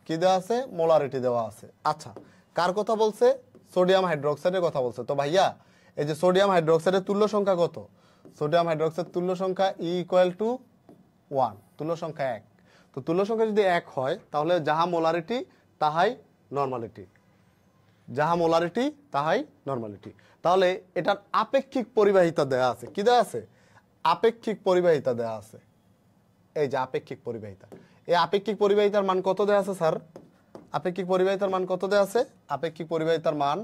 কি দেওয়া আছে? মোলারিটি দেওয়া আছে। আচ্ছা, কার কথা বলছে? সোডিয়াম হাইড্রোক্সাইডের কথা বলছে। তো ভাইয়া এই যে সোডিয়াম হাইড্রোক্সাইডের তুল্য সংখ্যা কত? সোডিয়াম হাইড্রোক্সাইড তুল্য সংখ্যা ই ইকুয়াল টু 1, তুল্য সংখ্যা 1। তো তুল্য সংখ্যা যদি 1 হয় তাহলে যাহা মোলারিটি তাহাই নরমালিটি, যাহা মোলারিটি তাহাই নরমালিটি। তাহলে এটার আপেক্ষিক পরিবাহিতা দেয়া আছে। কি দেয়া আছে? আপেক্ষিক পরিবাহিতা দেয়া আছে। এই যে আপেক্ষিক পরিবাহিতা, এই আপেক্ষিক পরিবাহিতার মান কত দেয়া আছে স্যার? আপেক্ষিক পরিবাহিতার মান কত দেয়া আছে? আপেক্ষিক পরিবাহিতার মান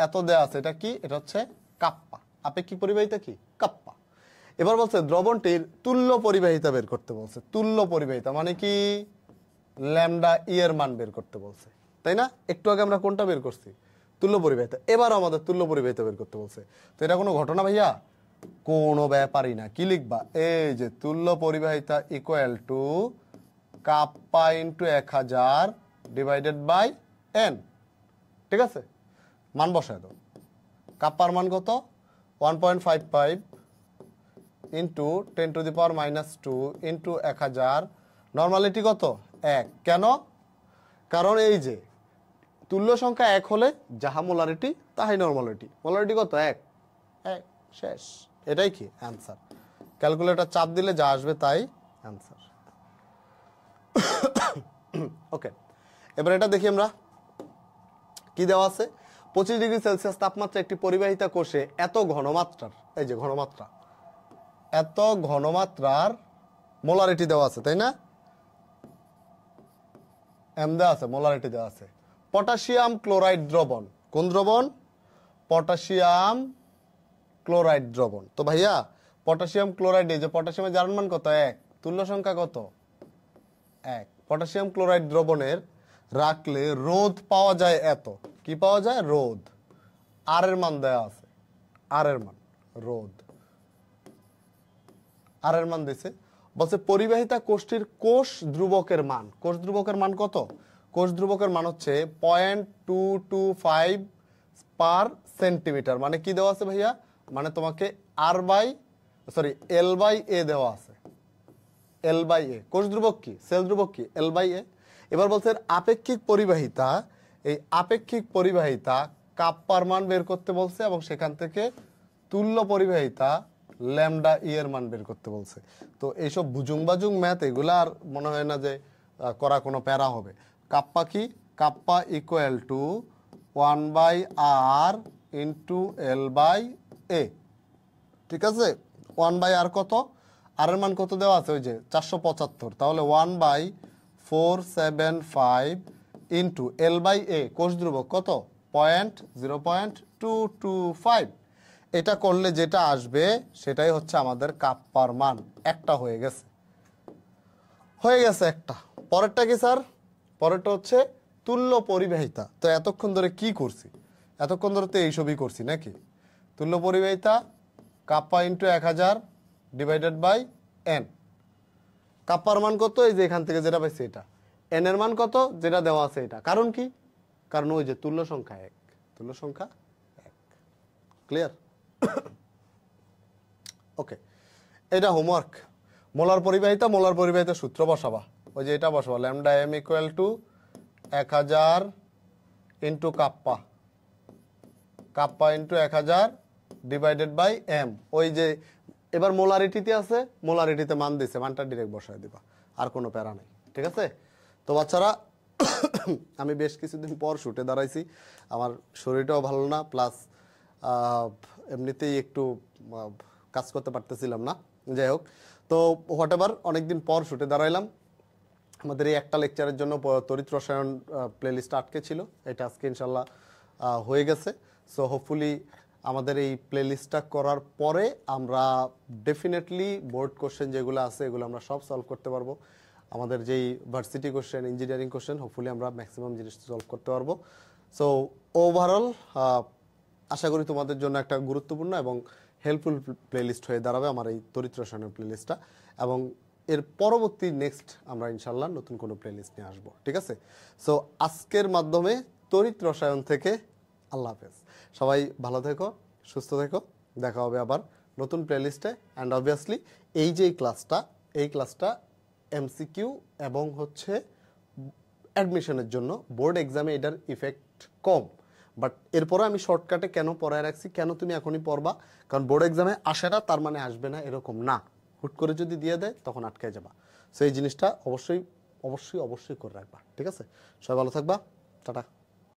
এত দেয়া আছে। এটা কি? এটা হচ্ছে কাপ্পা। আপেক্ষিক পরিবাহিতা কি? কাপ্পা। এবার বলছে দ্রবণটির তুল্য পরিবাহিতা বের করতে বলছে। তুল্য পরিবাহিতা মানে কি? ল্যামডা ই এর মান বের করতে বলছে, তাই না? একটু আগে আমরা কোনটা বের করছি? তুল্য পরিবাহিতা। এবার আমাদের তুল্য পরিবাহিতা বের করতে বলছে। তো এটা কোনো ঘটনা ভাইয়া? কোনো ব্যাপারই না। কি লিখবা? এই যে তুল্য পরিবাহিতা equal to kappa into 1000 divided by N. ঠিক আছে, মান বসায় দাও। কাপ্পার মান কত? 1.55 ইন্টু 10⁻⁻2 ইন্টু 1000, নর্মালিটি কত? 1। কেন? কারণ এই যে তুল্য সংখ্যা 1 হলে যাহা মোলারিটি তাহাই নরমালিটি। মোলারিটি কত? 1। শেষ। এটাই কি অ্যান্সার। ক্যালকুলেটর চাপ দিলে যা আসবে তাই অ্যান্সার। ওকে, এবার এটা দেখি আমরা কি দেওয়া আছে। 25 ডিগ্রি সেলসিয়াস তাপমাত্রা একটি পরিবাহিতা কোষে এত ঘনমাত্রার, এই যে ঘনমাত্রা, এত ঘনমাত্রার মোলারিটি দেওয়া আছে, তাই না? এম দেওয়া আছে, মোলারিটি দেওয়া আছে। পটাশিয়াম ক্লোরাইড দ্রবণ, কোন দ্রবণ? পটাশিয়াম ক্লোরাইড দ্রবণ। তো ভাইয়া পটাশিয়াম ক্লোরাইড, এই যে পটাশিয়ামের জারণ মান কত? 1। তুল্য সংখ্যা কত? 1। পটাশিয়াম ক্লোরাইড দ্রবণের রাখলে রোধ পাওয়া যায় এত। কি পাওয়া যায়? রোধ। আর এর মান দেওয়া আছে, আর এর মান, রোধ আর এর মান দিছে। বলছে পরিবাহিতা কোষটির কোষ ধ্রুবকের মান, কোষ ধ্রুবকের মান কত? কোষ ধ্রুবকের মান হচ্ছে 0.225 পার সেন্টিমিটার। মানে কি দেওয়া আছে ভাইয়া? মানে তোমাকে এল বাই এ দেওয়া আছে, এল বাই এ। কোষ ধ্রুবক কি? সেল ধ্রুবক কি? এল বাই এ। এবার বলছে আপেক্ষিক পরিবাহিতা, এই আপেক্ষিক পরিবাহিতা কাপ্পার মান বের করতে বলছে এবং সেখান থেকে তুল্য পরিবাহিতা ল্যামডা ই এর মান বের করতে বলছে। তো এইসব বুজুং বাজুং ম্যাথ এগুলা আর মনে হয় না যে করা কোনো প্যারা হবে। কাপ্পা কি? Kappa equal to 1/r into L by A. ঠিক আছে? 1/r কত? আর এর মান কত দেওয়া আছে? ওই যে 475। তাহলে 1/475 ইন্টু এল বাই এ, কোষ ধ্রুবক কত? 0.225। এটা করলে যেটা আসবে সেটাই হচ্ছে আমাদের কাপ্পার মান। একটা হয়ে গেছে, হয়ে গেছে একটা। পরেরটা কি স্যার? পরেরটা হচ্ছে তুল্য পরিবাহিতা। তো এতক্ষণ ধরে কি করছি? এতক্ষণ ধরে তো এইসবই করছি নাকি? তুল্য পরিবাহিতা kappa into 1000 divided by N. কাপ্পার মান কত? এই যে এখান থেকে যেটা পাইছি এটা। এন এর মান কত? যেটা দেওয়া আছে এটা। কারণ কি? কারণ ওই যে তুল্য সংখ্যা 1, তুল্য সংখ্যা 1। ক্লিয়ার? ওকে, এটা হোমওয়ার্ক। মোলার পরিবাহিতা, মোলার পরিবাহিতা সূত্র বসাবা। ওই যে এটা বসাবা, lambda M equal to 1000 into kappa, kappa into 1000 divided by M. ওই যে এবার মোলারিটিতে আছে, মোলারিটিতে মান দিছে, মানটা ডিরেক্ট বসায় দিবা, আর কোনো প্যারা নেই। ঠিক আছে? তো বাচ্চারা আমি বেশ কিছুদিন পর শুটে দাঁড়াইছি, আমার শরীরটাও ভালো না, প্লাস এমনিতেই একটু কাজ করতে পারতেছিলাম না। যাই হোক, তো হোয়াট এভার, অনেকদিন পর শুটে দাঁড়াইলাম। আমাদের এই একটা লেকচারের জন্য তড়িৎ রসায়ন প্লেলিস্ট আটকে ছিল, এটা আজকে ইনশাল্লাহ হয়ে গেছে। সো হোপফুলি আমাদের এই প্লেলিস্টটা করার পরে আমরা ডেফিনেটলি বোর্ড কোশ্চেন যেগুলো আছে এগুলো আমরা সব সলভ করতে পারবো। আমাদের যেই varsity question, engineering question, hopefully আমরা ম্যাক্সিমাম জিনিস সলভ করতে পারবো। সো ওভারঅল আশা করি তোমাদের জন্য একটা গুরুত্বপূর্ণ এবং হেল্পফুল প্লেলিস্ট হয়ে দাঁড়াবে আমার এই তড়িৎ রসায়নের প্লেলিস্টটা। এবং এর পরবর্তী নেক্সট আমরা ইনশাল্লাহ নতুন কোনো প্লেলিস্ট নিয়ে আসবো। ঠিক আছে? সো আজকের মাধ্যমে তড়িৎ রসায়ন থেকে আল্লাহ হাফেজ। সবাই ভালো থেকো, সুস্থ থেকো। দেখা হবে আবার নতুন প্লেলিস্টে। অ্যান্ড অবভিয়াসলি এই যে এই ক্লাসটা এমসিকিউ এবং হচ্ছে অ্যাডমিশনের জন্য, বোর্ড এক্সামে এটার ইফেক্ট কম, বাট এরপরে আমি শর্টকাটে কেন পড়ায় রাখছি, কেন তুমি এখনই পড়বা, কারণ বোর্ড এক্সামে আসে না তার মানে আসবে না এরকম না। হুট করে যদি দিয়ে দেয় তখন আটকে যাবা। সো এই জিনিসটা অবশ্যই অবশ্যই অবশ্যই করে রাখবা। ঠিক আছে? সবাই ভালো থাকবা। টাটা।